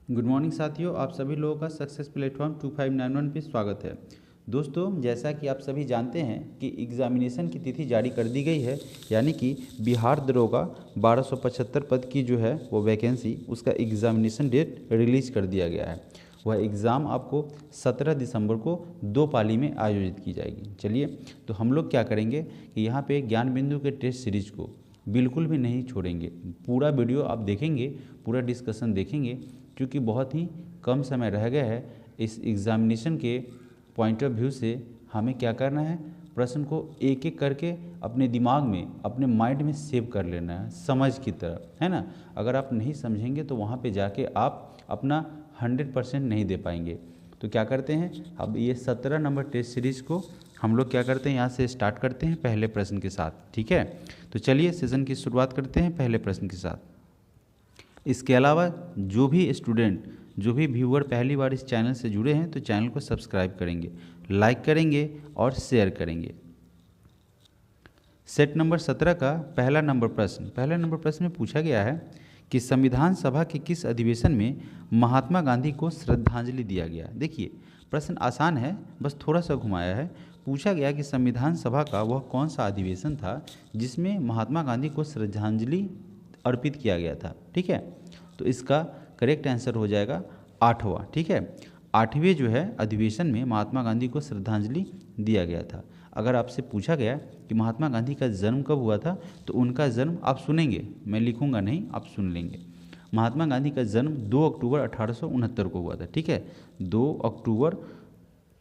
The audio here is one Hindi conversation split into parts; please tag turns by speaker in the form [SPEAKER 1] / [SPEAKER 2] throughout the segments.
[SPEAKER 1] गुड मॉर्निंग साथियों, आप सभी लोगों का सक्सेस प्लेटफॉर्म 2591 पे स्वागत है। दोस्तों, जैसा कि आप सभी जानते हैं कि एग्ज़ामिनेशन की तिथि जारी कर दी गई है, यानी कि बिहार दरोगा 1275 पद की जो है वो वैकेंसी, उसका एग्ज़ामिनेशन डेट रिलीज़ कर दिया गया है। वह एग्ज़ाम आपको 17 दिसंबर को 2 पाली में आयोजित की जाएगी। चलिए, तो हम लोग क्या करेंगे कि यहाँ पे ज्ञान बिंदु के टेस्ट सीरीज को बिल्कुल भी नहीं छोड़ेंगे। पूरा वीडियो आप देखेंगे, पूरा डिस्कशन देखेंगे, क्योंकि बहुत ही कम समय रह गया है। इस एग्ज़ामिनेशन के पॉइंट ऑफ व्यू से हमें क्या करना है, प्रश्न को एक एक करके अपने दिमाग में, अपने माइंड में सेव कर लेना है, समझ की तरह, है ना। अगर आप नहीं समझेंगे तो वहाँ पे जाके आप अपना 100% नहीं दे पाएंगे। तो क्या करते हैं, अब ये 17 नंबर टेस्ट सीरीज़ को हम लोग क्या करते हैं, यहाँ से स्टार्ट करते हैं पहले प्रश्न के साथ। ठीक है, तो चलिए सेशन की शुरुआत करते हैं पहले प्रश्न के साथ। इसके अलावा जो भी स्टूडेंट, जो भी व्यूअर पहली बार इस चैनल से जुड़े हैं तो चैनल को सब्सक्राइब करेंगे, लाइक करेंगे और शेयर करेंगे। सेट नंबर 17 का पहला नंबर प्रश्न में पूछा गया है कि संविधान सभा के किस अधिवेशन में महात्मा गांधी को श्रद्धांजलि दिया गया। देखिए, प्रश्न आसान है, बस थोड़ा सा घुमाया है। पूछा गया कि संविधान सभा का वह कौन सा अधिवेशन था जिसमें महात्मा गांधी को श्रद्धांजलि अर्पित किया गया था। ठीक है, तो इसका करेक्ट आंसर हो जाएगा 8वां। ठीक है, 8वें जो है अधिवेशन में महात्मा गांधी को श्रद्धांजलि दिया गया था। अगर आपसे पूछा गया कि महात्मा गांधी का जन्म कब हुआ था, तो उनका जन्म आप सुनेंगे, मैं लिखूंगा नहीं, आप सुन लेंगे। महात्मा गांधी का जन्म 2 अक्टूबर 1869 को हुआ था। ठीक है, 2 अक्टूबर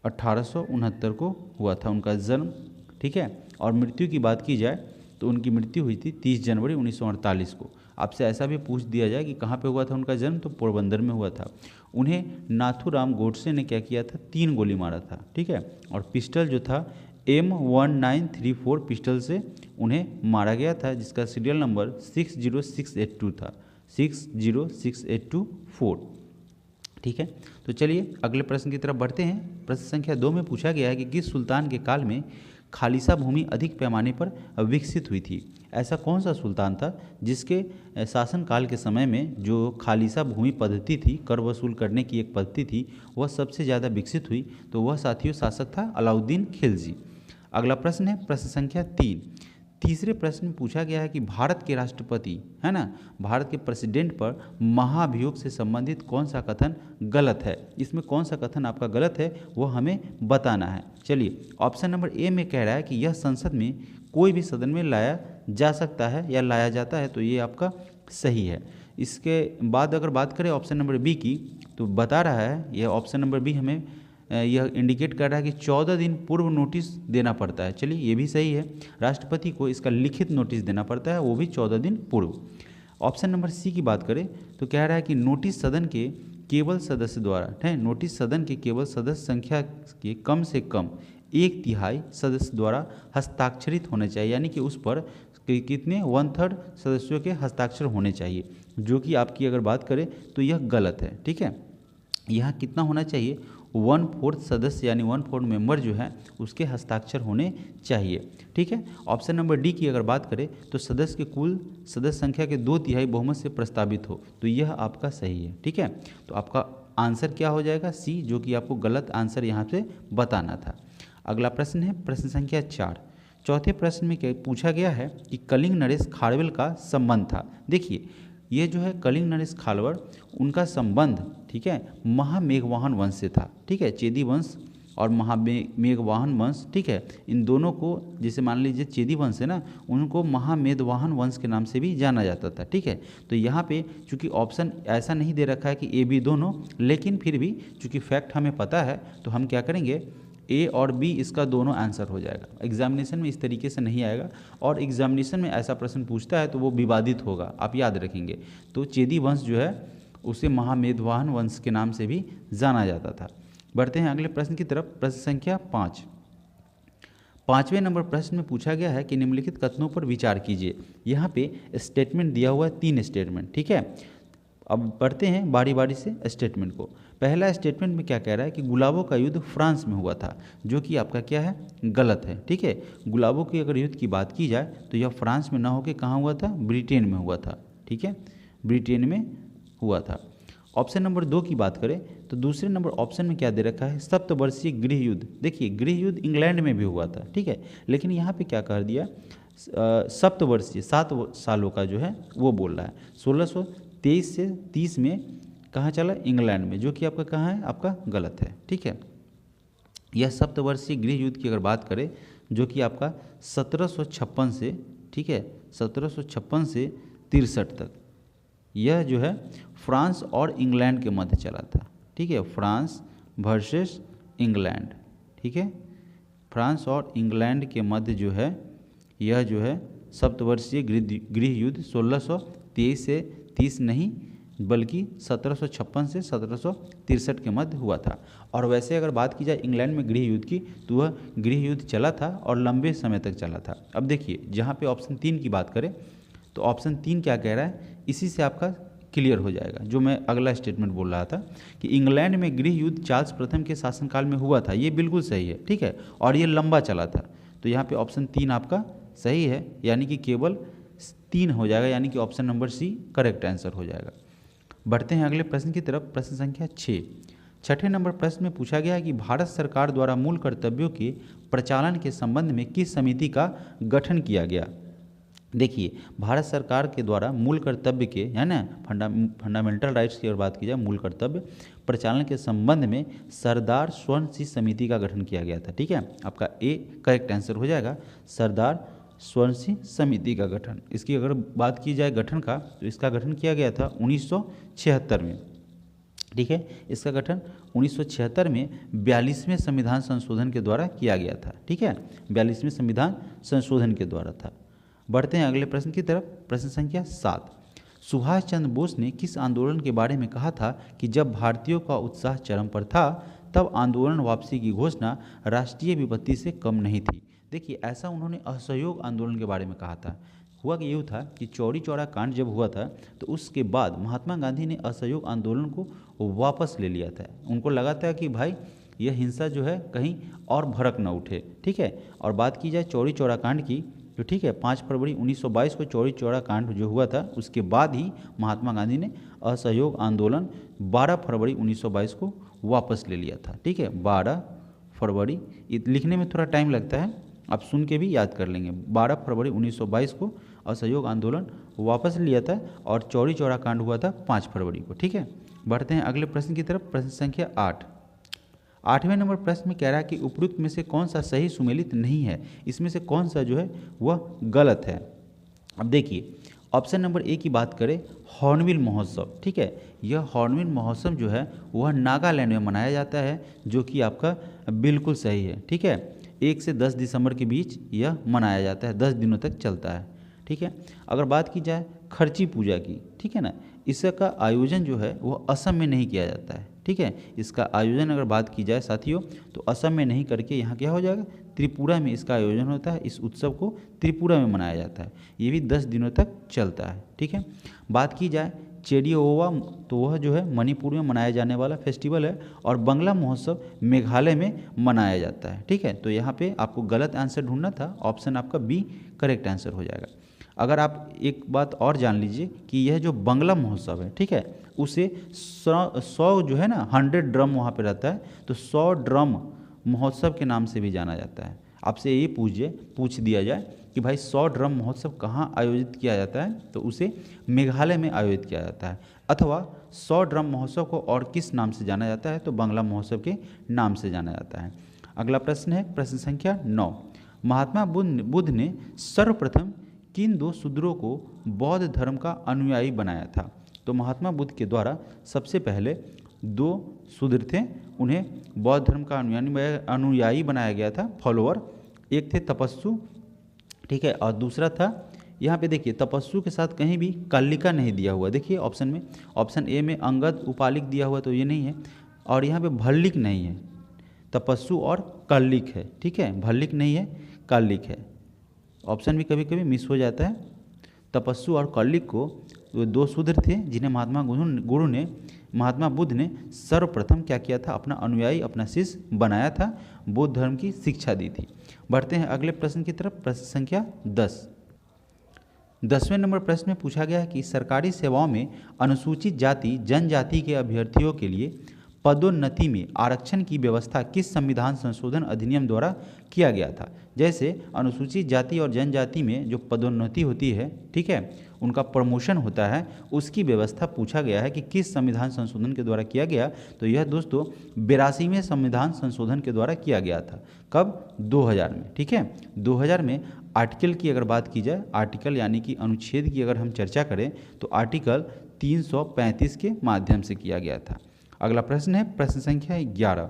[SPEAKER 1] 1869 को हुआ था उनका जन्म। ठीक है, और मृत्यु की बात की जाए तो उनकी मृत्यु हुई थी 30 जनवरी 1948 को। आपसे ऐसा भी पूछ दिया जाए कि कहाँ पे हुआ था उनका जन्म, तो पोरबंदर में हुआ था। उन्हें नाथूराम गोडसे ने क्या किया था, 3 गोली मारा था। ठीक है, और पिस्टल जो था M1934 पिस्टल से उन्हें मारा गया था, जिसका सीरियल नंबर 60682 था, 606824। ठीक है, तो चलिए अगले प्रश्न की तरफ बढ़ते हैं। प्रश्न संख्या 2 में पूछा गया है कि किस सुल्तान के काल में खालिसा भूमि अधिक पैमाने पर विकसित हुई थी। ऐसा कौन सा सुल्तान था जिसके शासनकाल के समय में जो खालिसा भूमि पद्धति थी, कर वसूल करने की एक पद्धति थी, वह सबसे ज़्यादा विकसित हुई। तो वह साथियों शासक था अलाउद्दीन खिलजी। अगला प्रश्न है प्रश्न संख्या 3। तीसरे प्रश्न में पूछा गया है कि भारत के राष्ट्रपति, है ना, भारत के प्रेसिडेंट पर महाभियोग से संबंधित कौन सा कथन गलत है। इसमें कौन सा कथन आपका गलत है वो हमें बताना है। चलिए, ऑप्शन नंबर ए में कह रहा है कि यह संसद में कोई भी सदन में लाया जा सकता है या लाया जाता है, तो ये आपका सही है। इसके बाद अगर बात करें ऑप्शन नंबर बी की, तो बता रहा है यह ऑप्शन नंबर बी हमें यह इंडिकेट कर रहा है कि 14 दिन पूर्व नोटिस देना पड़ता है। चलिए, ये भी सही है, राष्ट्रपति को इसका लिखित नोटिस देना पड़ता है, वो भी 14 दिन पूर्व। ऑप्शन नंबर सी की बात करें तो कह रहा है कि नोटिस सदन के केवल सदस्य द्वारा, है, नोटिस सदन के केवल सदस्य संख्या के कम से कम 1/3 सदस्य द्वारा हस्ताक्षरित होने चाहिए, यानी कि उस पर कितने 1/3 सदस्यों के हस्ताक्षर होने चाहिए, जो कि आपकी अगर बात करें तो यह गलत है। ठीक है, यहाँ कितना होना चाहिए, 1/4 सदस्य यानी 1/4 मेंबर जो है उसके हस्ताक्षर होने चाहिए। ठीक है, ऑप्शन नंबर डी की अगर बात करें तो सदस्य के कुल सदस्य संख्या के 2/3 बहुमत से प्रस्तावित हो, तो यह आपका सही है। ठीक है, तो आपका आंसर क्या हो जाएगा, सी, जो कि आपको गलत आंसर यहाँ से बताना था। अगला प्रश्न है प्रश्न संख्या 4। चौथे प्रश्न में क्या पूछा गया है कि कलिंग नरेश खारवेल का संबंध था। देखिए, ये जो है कलिंग नरेश खारवेल, उनका संबंध, ठीक है, महामेघवाहन वंश से था। ठीक है, चेदी वंश और महामेघवाहन वंश, ठीक है, इन दोनों को, जैसे मान लीजिए चेदी वंश है ना, उनको महामेघवाहन वंश के नाम से भी जाना जाता था। ठीक है, तो यहाँ पे चूंकि ऑप्शन ऐसा नहीं दे रखा है कि ए बी दोनों, लेकिन फिर भी चूंकि फैक्ट हमें पता है तो हम क्या करेंगे, ए और बी इसका दोनों आंसर हो जाएगा। एग्जामिनेशन में इस तरीके से नहीं आएगा, और एग्जामिनेशन में ऐसा प्रश्न पूछता है तो वो विवादित होगा, आप याद रखेंगे। तो चेदी वंश जो है उसे महामेघवाहन वंश के नाम से भी जाना जाता था। बढ़ते हैं अगले प्रश्न की तरफ। प्रश्न संख्या 5। 5वें नंबर प्रश्न में पूछा गया है कि निम्नलिखित कथनों पर विचार कीजिए। यहाँ पे स्टेटमेंट दिया हुआ है, 3 स्टेटमेंट। ठीक है, अब पढ़ते हैं बारी बारी से स्टेटमेंट को। पहला स्टेटमेंट में क्या कह रहा है कि गुलाबों का युद्ध फ्रांस में हुआ था, जो कि आपका क्या है, गलत है। ठीक है, गुलाबों की अगर युद्ध की बात की जाए तो यह फ्रांस में ना होकर कहाँ हुआ था, ब्रिटेन में हुआ था। ठीक है, ब्रिटेन में हुआ था। ऑप्शन नंबर 2 की बात करें तो दूसरे नंबर ऑप्शन में क्या दे रखा है, सप्तवर्षीय गृह युद्ध। देखिए गृह युद्ध इंग्लैंड में भी हुआ था, ठीक है, लेकिन यहाँ पे क्या कर दिया, सप्तवर्षीय 7 सालों का जो है वो बोल रहा है। 1623 से 30 में कहाँ चला, इंग्लैंड में, जो कि आपका कहाँ है, आपका गलत है, ठीक है। यह सप्तवर्षीय गृह युद्ध की अगर बात करें जो कि आपका 1756 से, ठीक है, 1756 से 63 तक, यह जो है फ्रांस और इंग्लैंड के मध्य चला था, ठीक है, फ्रांस वर्सेस इंग्लैंड, ठीक है, फ्रांस और इंग्लैंड के मध्य जो है यह जो है सप्तवर्षीय गृह युद्ध 1623 से 30 नहीं बल्कि 1756 से 1763 के मध्य हुआ था। और वैसे अगर बात की जाए इंग्लैंड में गृह युद्ध की तो वह गृह युद्ध चला था और लंबे समय तक चला था। अब देखिए जहाँ पे ऑप्शन 3 की बात करें तो ऑप्शन 3 क्या कह रहा है, इसी से आपका क्लियर हो जाएगा जो मैं अगला स्टेटमेंट बोल रहा था कि इंग्लैंड में गृह युद्ध चार्ल्स प्रथम के शासनकाल में हुआ था। ये बिल्कुल सही है, ठीक है, और ये लंबा चला था। तो यहाँ पे ऑप्शन 3 आपका सही है, यानी कि केवल 3 हो जाएगा, यानी कि option number C correct answer हो जाएगा। बढ़ते हैं अगले प्रश्न की तरफ। प्रश्न संख्या 6, छठे नंबर प्रश्न में पूछा गया है कि भारत सरकार द्वारा मूल कर्तव्यों के प्रचालन के संबंध में किस समिति का गठन किया गया। देखिए भारत सरकार के द्वारा मूल कर्तव्य के, है ना, फंडामेंटल राइट्स की अगर बात की जाए, मूल कर्तव्य प्रचालन के संबंध में सरदार स्वर्ण सिंह समिति का गठन किया गया था, ठीक है, आपका ए करेक्ट आंसर हो जाएगा, सरदार स्वर्ण सिंह समिति का गठन। इसकी अगर बात की जाए गठन का तो इसका गठन किया गया था 1976 में, ठीक है, इसका गठन 1976 में 42वें संविधान संशोधन के द्वारा किया गया था, ठीक है, 42वें संविधान संशोधन के द्वारा था। बढ़ते हैं अगले प्रश्न की तरफ। प्रश्न संख्या 7, सुभाष चंद्र बोस ने किस आंदोलन के बारे में कहा था कि जब भारतीयों का उत्साह चरम पर था तब आंदोलन वापसी की घोषणा राष्ट्रीय विपत्ति से कम नहीं थी। देखिए ऐसा उन्होंने असहयोग आंदोलन के बारे में कहा था। हुआ कि ये था कि चौरी चौरा कांड जब हुआ था तो उसके बाद महात्मा गांधी ने असहयोग आंदोलन को वापस ले लिया था। उनको लगा था कि भाई यह हिंसा जो है कहीं और भड़क न उठे, ठीक है। और बात की जाए चौरी चौरा कांड की तो ठीक है 5 फरवरी 1922 को चौरी चौरा कांड जो हुआ था उसके बाद ही महात्मा गांधी ने असहयोग आंदोलन 12 फरवरी 1922 को वापस ले लिया था, ठीक है, 12 फरवरी, लिखने में थोड़ा टाइम लगता है, आप सुन के भी याद कर लेंगे। 12 फरवरी 1922 को असहयोग आंदोलन वापस लिया था और चौरी चौरा कांड हुआ था 5 फरवरी को, ठीक है। बढ़ते हैं अगले प्रश्न की तरफ। प्रश्न संख्या 8, 8वें नंबर प्रश्न में कह रहा है कि उपयुक्त में से कौन सा सही सुमेलित नहीं है, इसमें से कौन सा जो है वह गलत है। अब देखिए ऑप्शन नंबर ए की बात करें, हॉर्नबिल महोत्सव, ठीक है, यह हॉर्नबिल महोत्सव जो है वह नागालैंड में मनाया जाता है, जो कि आपका बिल्कुल सही है, ठीक है। 1 से 10 दिसंबर के बीच यह मनाया जाता है, 10 दिनों तक चलता है, ठीक है। अगर बात की जाए खर्ची पूजा की, ठीक है ना, इसका आयोजन जो है वह असम में नहीं किया जाता है, ठीक है। इसका आयोजन अगर बात की जाए साथियों तो असम में नहीं करके यहाँ क्या हो जाएगा, त्रिपुरा में इसका आयोजन होता है। इस उत्सव को त्रिपुरा में मनाया जाता है, ये भी 10 दिनों तक चलता है, ठीक है। बात की जाए चेडियोवा तो वह जो है मणिपुर में मनाया जाने वाला फेस्टिवल है और बंगला महोत्सव मेघालय में मनाया जाता है, ठीक है। तो यहाँ पे आपको गलत आंसर ढूंढना था, ऑप्शन आपका बी करेक्ट आंसर हो जाएगा। अगर आप एक बात और जान लीजिए कि यह जो बंगला महोत्सव है, ठीक है, उसे 100 जो है ना 100 ड्रम वहाँ पे रहता है, तो 100 ड्रम महोत्सव के नाम से भी जाना जाता है। आपसे ये पूछ दिया जाए कि भाई 100 ड्रम महोत्सव कहाँ आयोजित किया जाता है, तो उसे मेघालय में आयोजित किया जाता है। अथवा 100 ड्रम महोत्सव को और किस नाम से जाना जाता है, तो बंगला महोत्सव के नाम से जाना जाता है। अगला प्रश्न है प्रश्न संख्या 9, महात्मा बुद्ध ने सर्वप्रथम किन 2 शूद्रों को बौद्ध धर्म का अनुयायी बनाया था। तो महात्मा बुद्ध के द्वारा सबसे पहले 2 शूद्र थे, उन्हें बौद्ध धर्म का अनुयायी बनाया गया था, फॉलोअर। एक थे तपस्सु, ठीक है, और दूसरा था, यहाँ पे देखिए तपस्सु के साथ कहीं भी कल्लिका नहीं दिया हुआ, देखिए ऑप्शन में, ऑप्शन ए में अंगद उपालिक दिया हुआ तो ये नहीं है, और यहाँ पे भल्लिक नहीं है, तपस्सु और कल्लिक है, ठीक है, भल्लिक नहीं है, कल्लिक है। ऑप्शन भी कभी कभी मिस हो जाता है। तपस्सु और कल्लिक को 2 शूद्र थे जिन्हें महात्मा बुद्ध ने सर्वप्रथम क्या किया था, अपना अनुयायी, अपना शिष्य बनाया था, बौद्ध धर्म की शिक्षा दी थी। बढ़ते हैं अगले प्रश्न की तरफ। प्रश्न संख्या 10, 10वें नंबर प्रश्न में पूछा गया है कि सरकारी सेवाओं में अनुसूचित जाति जनजाति के अभ्यर्थियों के लिए पदोन्नति में आरक्षण की व्यवस्था किस संविधान संशोधन अधिनियम द्वारा किया गया था। जैसे अनुसूचित जाति और जनजाति में जो पदोन्नति होती है, ठीक है, उनका प्रमोशन होता है, उसकी व्यवस्था पूछा गया है कि किस संविधान संशोधन के द्वारा किया गया। तो यह दोस्तों 82वें संविधान संशोधन के द्वारा किया गया था। कब? 2000 में, ठीक है। 2000 में आर्टिकल की अगर बात की जाए, आर्टिकल यानी कि अनुच्छेद की अगर हम चर्चा करें तो आर्टिकल 335 के माध्यम से किया गया था। अगला प्रश्न है प्रश्न संख्या 11,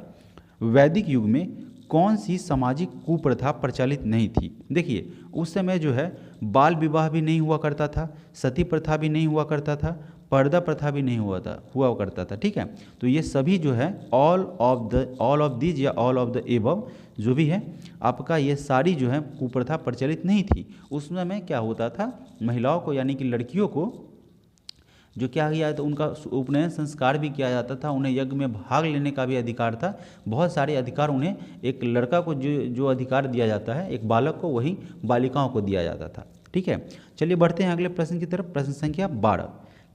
[SPEAKER 1] वैदिक युग में कौन सी सामाजिक कुप्रथा प्रचलित नहीं थी। देखिए उस समय जो है बाल विवाह भी नहीं हुआ करता था, सती प्रथा भी नहीं हुआ करता था, पर्दा प्रथा भी नहीं हुआ करता था, ठीक है। तो ये सभी जो है ऑल ऑफ दीज या ऑल ऑफ द एबव जो भी है आपका, ये सारी जो है कुप्रथा प्रचलित नहीं थी। उस समय क्या होता था, महिलाओं को यानी कि लड़कियों को जो क्या किया तो उनका उपनयन संस्कार भी किया जाता था, उन्हें यज्ञ में भाग लेने का भी अधिकार था, बहुत सारे अधिकार उन्हें, एक लड़का को जो अधिकार दिया जाता है एक बालक को वही बालिकाओं को दिया जाता था, ठीक है। चलिए बढ़ते हैं अगले प्रश्न की तरफ। प्रश्न संख्या 12,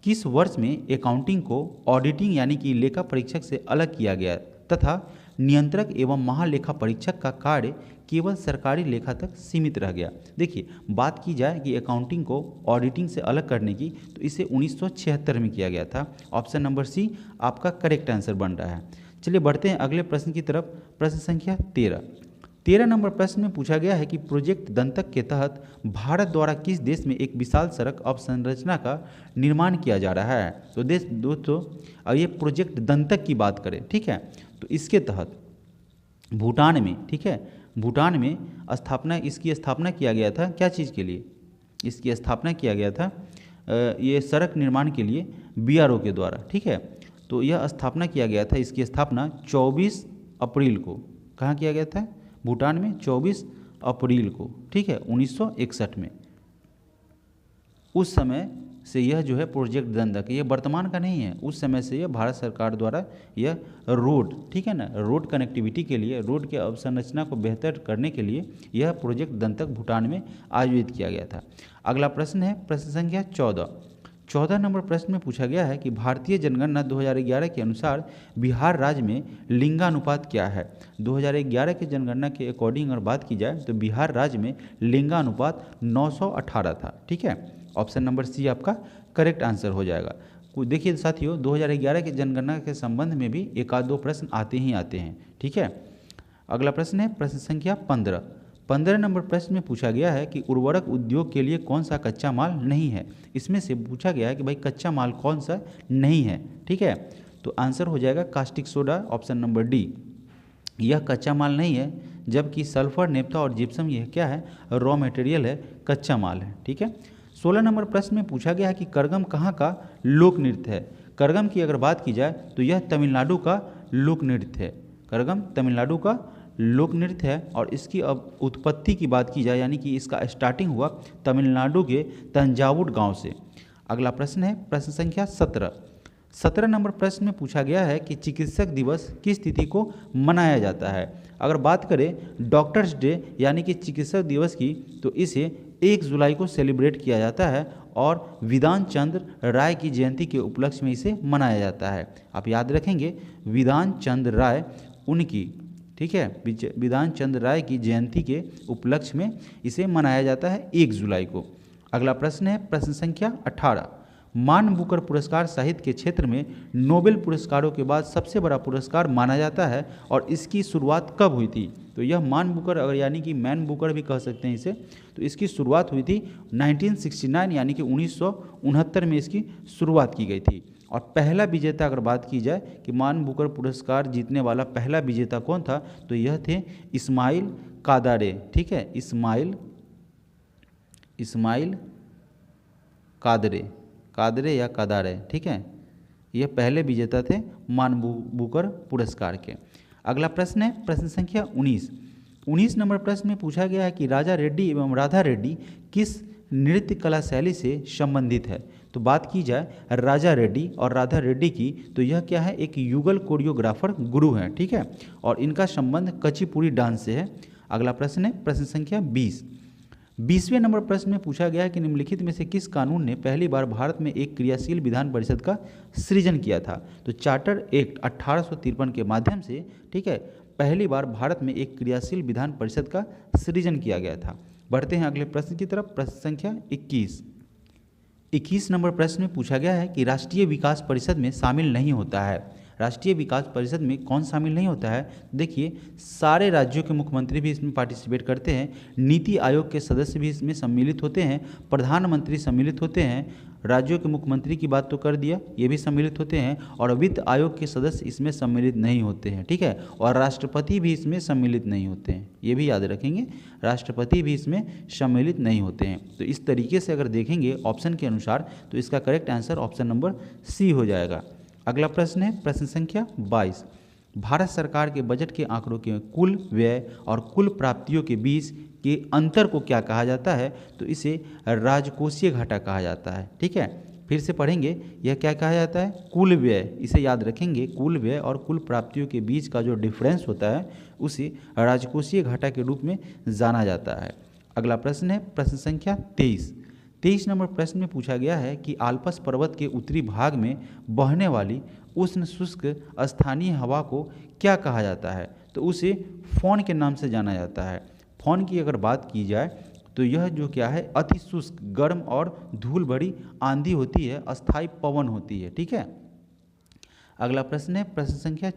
[SPEAKER 1] किस वर्ष में अकाउंटिंग को ऑडिटिंग यानी कि लेखा परीक्षक से अलग किया गया तथा नियंत्रक एवं महालेखा परीक्षक का कार्य केवल सरकारी लेखा तक सीमित रह गया। देखिए बात की जाए कि अकाउंटिंग को ऑडिटिंग से अलग करने की, तो इसे 1976 में किया गया था। ऑप्शन नंबर सी आपका करेक्ट आंसर बन रहा है। चलिए बढ़ते हैं अगले प्रश्न की तरफ। प्रश्न संख्या 13 नंबर प्रश्न में पूछा गया है कि प्रोजेक्ट दंतक के तहत भारत द्वारा किस देश में एक विशाल सड़क अवसंरचना का निर्माण किया जा रहा है। तो दोस्तों अब ये प्रोजेक्ट दंतक की बात करें, ठीक है, तो इसके तहत भूटान में, ठीक है, भूटान में इसकी स्थापना किया गया था। क्या चीज़ के लिए इसकी स्थापना किया गया था? ये सड़क निर्माण के लिए बीआरओ के द्वारा, ठीक है। तो यह स्थापना किया गया था, इसकी स्थापना 24 अप्रैल को कहाँ किया गया था? भूटान में 24 अप्रैल को, ठीक है, 1961 में। उस समय से यह जो है प्रोजेक्ट दंतक, ये वर्तमान का नहीं है, उस समय से यह भारत सरकार द्वारा यह रोड, ठीक है ना, रोड कनेक्टिविटी के लिए, रोड के अवसंरचना को बेहतर करने के लिए यह प्रोजेक्ट दंतक भूटान में आयोजित किया गया था। अगला प्रश्न है प्रश्न संख्या 14 नंबर प्रश्न में पूछा गया है कि भारतीय जनगणना 2011 के अनुसार बिहार राज्य में लिंगानुपात क्या है। 2011 के जनगणना के अकॉर्डिंग अगर बात की जाए तो बिहार राज्य में लिंगानुपात 918 था, ठीक है। ऑप्शन नंबर सी आपका करेक्ट आंसर हो जाएगा। देखिए साथियों 2011 के जनगणना के संबंध में भी एक आध दो प्रश्न आते ही आते हैं, ठीक है। अगला प्रश्न है प्रश्न संख्या 15 नंबर प्रश्न में पूछा गया है कि उर्वरक उद्योग के लिए कौन सा कच्चा माल नहीं है। इसमें से पूछा गया है कि भाई कच्चा माल कौन सा नहीं है, ठीक है। तो आंसर हो जाएगा caustic soda, option number D, यह कच्चा माल नहीं है। जबकि सल्फर, नेप्था और जिप्सम यह क्या है? रॉ मटेरियल है, कच्चा माल है, ठीक है। 16 नंबर प्रश्न में पूछा गया है कि करगम कहाँ का लोक नृत्य है। करगम की अगर बात की जाए तो यह तमिलनाडु का लोक नृत्य है। करगम तमिलनाडु का लोक नृत्य है और इसकी अब उत्पत्ति की बात की जाए यानी कि इसका स्टार्टिंग हुआ तमिलनाडु के तंजावुर गांव से। अगला प्रश्न है प्रश्न संख्या 17 नंबर प्रश्न में पूछा गया है कि चिकित्सक दिवस किस तिथि को मनाया जाता है। अगर बात करें डॉक्टर्स डे यानी कि चिकित्सक दिवस की, तो इसे 1 जुलाई को सेलिब्रेट किया जाता है और विधान चंद्र राय की जयंती के उपलक्ष्य में इसे मनाया जाता है। आप याद रखेंगे विधान चंद्र राय उनकी, ठीक है, विधान चंद्र राय की जयंती के उपलक्ष्य में इसे मनाया जाता है 1 जुलाई को। अगला प्रश्न है प्रश्न संख्या 18, मान बुकर पुरस्कार साहित्य के क्षेत्र में नोबेल पुरस्कारों के बाद सबसे बड़ा पुरस्कार माना जाता है और इसकी शुरुआत कब हुई थी। तो यह मान बुकर अगर यानी कि मैन बुकर भी कह सकते हैं इसे, तो इसकी शुरुआत हुई थी 1969 यानी कि 1969 में इसकी शुरुआत की गई थी। और पहला विजेता अगर बात की जाए कि मान बुकर पुरस्कार जीतने वाला पहला विजेता कौन था, तो यह थे इस्माइल कादारे, ठीक है, इस्माइल कादरे या कादारे, ठीक है, यह पहले विजेता थे मान बुकर पुरस्कार के। अगला प्रश्न है प्रश्न संख्या 19 नंबर प्रश्न में पूछा गया है कि राजा रेड्डी एवं राधा रेड्डी किस नृत्य कला शैली से संबंधित है। तो बात की जाए राजा रेड्डी और राधा रेड्डी की, तो यह क्या है? एक युगल कोरियोग्राफर गुरु हैं, ठीक है, और इनका संबंध कचिपुड़ी डांस से है। अगला प्रश्न है प्रश्न संख्या 20 20वें नंबर प्रश्न में पूछा गया है कि निम्नलिखित में से किस कानून ने पहली बार भारत में एक क्रियाशील विधान परिषद का सृजन किया था। तो चार्टर एक्ट 1853 के माध्यम से, ठीक है, पहली बार भारत में एक क्रियाशील विधान परिषद का सृजन किया गया था। बढ़ते हैं अगले प्रश्न की तरफ। प्रश्न संख्या 21 नंबर प्रश्न में पूछा गया है कि राष्ट्रीय विकास परिषद में शामिल नहीं होता है। राष्ट्रीय विकास परिषद में कौन शामिल नहीं होता है? देखिए, सारे राज्यों के मुख्यमंत्री भी इसमें पार्टिसिपेट करते हैं, नीति आयोग के सदस्य भी इसमें सम्मिलित होते हैं, प्रधानमंत्री सम्मिलित होते हैं, राज्यों के मुख्यमंत्री की बात तो कर दिया, ये भी सम्मिलित होते हैं, और वित्त आयोग के सदस्य इसमें सम्मिलित नहीं होते हैं, ठीक है, और राष्ट्रपति भी इसमें सम्मिलित नहीं होते हैं, ये भी याद रखेंगे, राष्ट्रपति भी इसमें सम्मिलित नहीं होते हैं। तो इस तरीके से अगर देखेंगे ऑप्शन के अनुसार तो इसका correct answer option number C हो जाएगा। अगला प्रश्न है प्रश्न संख्या 22। भारत सरकार के बजट के आंकड़ों के कुल व्यय और कुल प्राप्तियों के बीच के अंतर को क्या कहा जाता है? तो इसे राजकोषीय घाटा कहा जाता है, ठीक है। फिर से पढ़ेंगे, यह क्या कहा जाता है? कुल व्यय, इसे याद रखेंगे, कुल व्यय और कुल प्राप्तियों के बीच का जो डिफरेंस होता है उसे राजकोषीय घाटा के रूप में जाना जाता है। अगला प्रश्न है प्रश्न संख्या 23 नंबर प्रश्न में पूछा गया है कि आल्प्स पर्वत के उत्तरी भाग में बहने वाली उष्ण शुष्क स्थानीय हवा को क्या कहा जाता है? तो उसे फोन के नाम से जाना जाता है। फोन की अगर बात की जाए तो यह जो क्या है, अति शुष्क, गर्म और धूल भरी आंधी होती है, अस्थायी पवन होती है, ठीक है। अगला प्रश्न है प्रश्न संख्या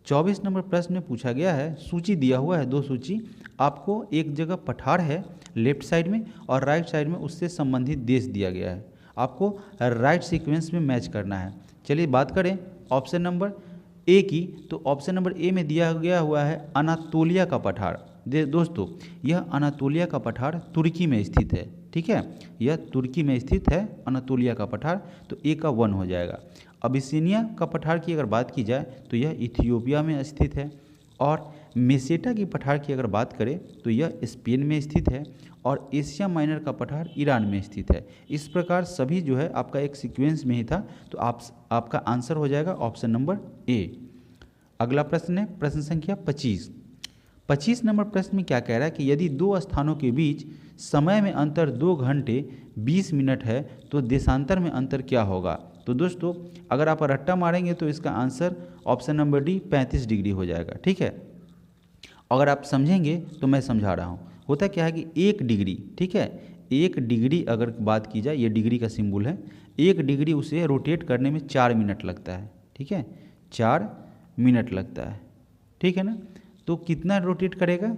[SPEAKER 1] 24 नंबर प्रश्न में पूछा गया है, सूची दिया हुआ है, दो सूची, आपको एक जगह पठार है लेफ्ट साइड में और राइट साइड में उससे संबंधित देश दिया गया है, आपको राइट सीक्वेंस में मैच करना है। चलिए बात करें ऑप्शन नंबर ए की, तो ऑप्शन नंबर ए में दिया गया हुआ है अनातोलिया का पठार। दोस्तों, यह अनातोलिया का पठार तुर्की में स्थित है, ठीक है, यह तुर्की में स्थित है अनातोलिया का पठार, तो ए का 1 हो जाएगा। अबिसिनिया का पठार की अगर बात की जाए तो यह इथियोपिया में स्थित है, और मेसेटा की पठार की अगर बात करें तो यह स्पेन में स्थित है, और एशिया माइनर का पठार ईरान में स्थित है। इस प्रकार सभी जो है आपका एक सीक्वेंस में ही था, तो आपका आंसर हो जाएगा ऑप्शन नंबर ए। अगला प्रश्न है प्रश्न संख्या 25 नंबर प्रश्न में क्या कह रहा है कि यदि दो स्थानों के बीच समय में अंतर 2 घंटे 20 मिनट है तो देशांतर में अंतर क्या होगा? तो दोस्तों, अगर आप रट्टा मारेंगे तो इसका answer option number D 35 degree हो जाएगा, ठीक है। अगर आप समझेंगे तो मैं समझा रहा हूँ, होता क्या है कि 1 डिग्री, ठीक है, 1 डिग्री अगर बात की जाए, ये डिग्री का सिंबल है, 1 डिग्री उसे रोटेट करने में 4 मिनट लगता है, ठीक है, 4 मिनट लगता है, ठीक है ना। तो कितना रोटेट करेगा?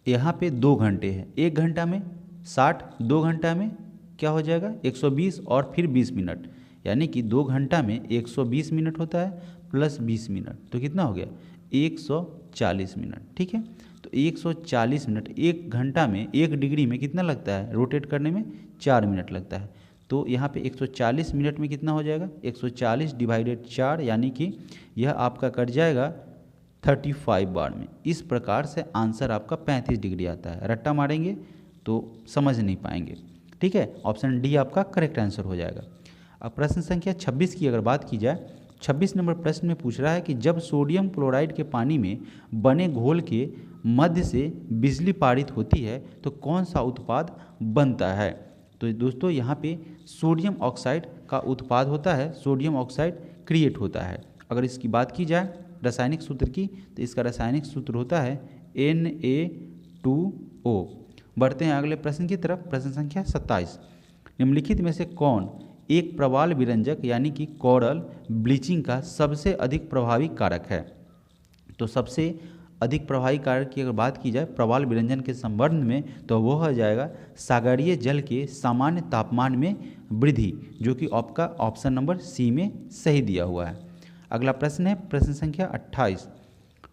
[SPEAKER 1] यहाँ पे 2 घंटे है, 1 घंटा में 60, 2 घंटा में क्या हो जाएगा 120 और फिर 20 मिनट, यानी कि 2 घंटा में 120 मिनट होता है प्लस 20 मिनट, तो कितना हो गया 140 मिनट, ठीक है। तो 140 मिनट, 1 घंटा में 1 डिग्री में कितना लगता है रोटेट करने में? 4 मिनट लगता है। तो यहाँ पे 140 मिनट में कितना हो जाएगा 140 डिवाइडेड 4, यानी कि यह आपका कट जाएगा 35 बार में। इस प्रकार से आंसर आपका 35 डिग्री आता है। रट्टा मारेंगे तो समझ नहीं पाएंगे, ठीक है। ऑप्शन डी आपका करेक्ट आंसर हो जाएगा। अब प्रश्न संख्या 26 की अगर बात की जाए, 26 नंबर प्रश्न में पूछ रहा है कि जब सोडियम क्लोराइड के पानी में बने घोल के मध्य से बिजली पारित होती है तो कौन सा उत्पाद बनता है? तो दोस्तों, यहाँ पे सोडियम ऑक्साइड का उत्पाद होता है, सोडियम ऑक्साइड क्रिएट होता है। अगर इसकी बात की जाए रासायनिक सूत्र की, तो इसका रासायनिक सूत्र होता है Na2O। बढ़ते हैं अगले प्रश्न की तरफ। प्रश्न संख्या 27, निम्नलिखित में से कौन एक प्रवाल विरंजक यानी कि कोरल ब्लीचिंग का सबसे अधिक प्रभावी कारक है? तो सबसे अधिक प्रभावी कारक की अगर बात की जाए प्रवाल विरंजन के संबंध में, तो वो हो जाएगा सागरीय जल के सामान्य तापमान में वृद्धि, जो कि आपका ऑप्शन नंबर सी में सही दिया हुआ है। अगला प्रश्न है प्रश्न संख्या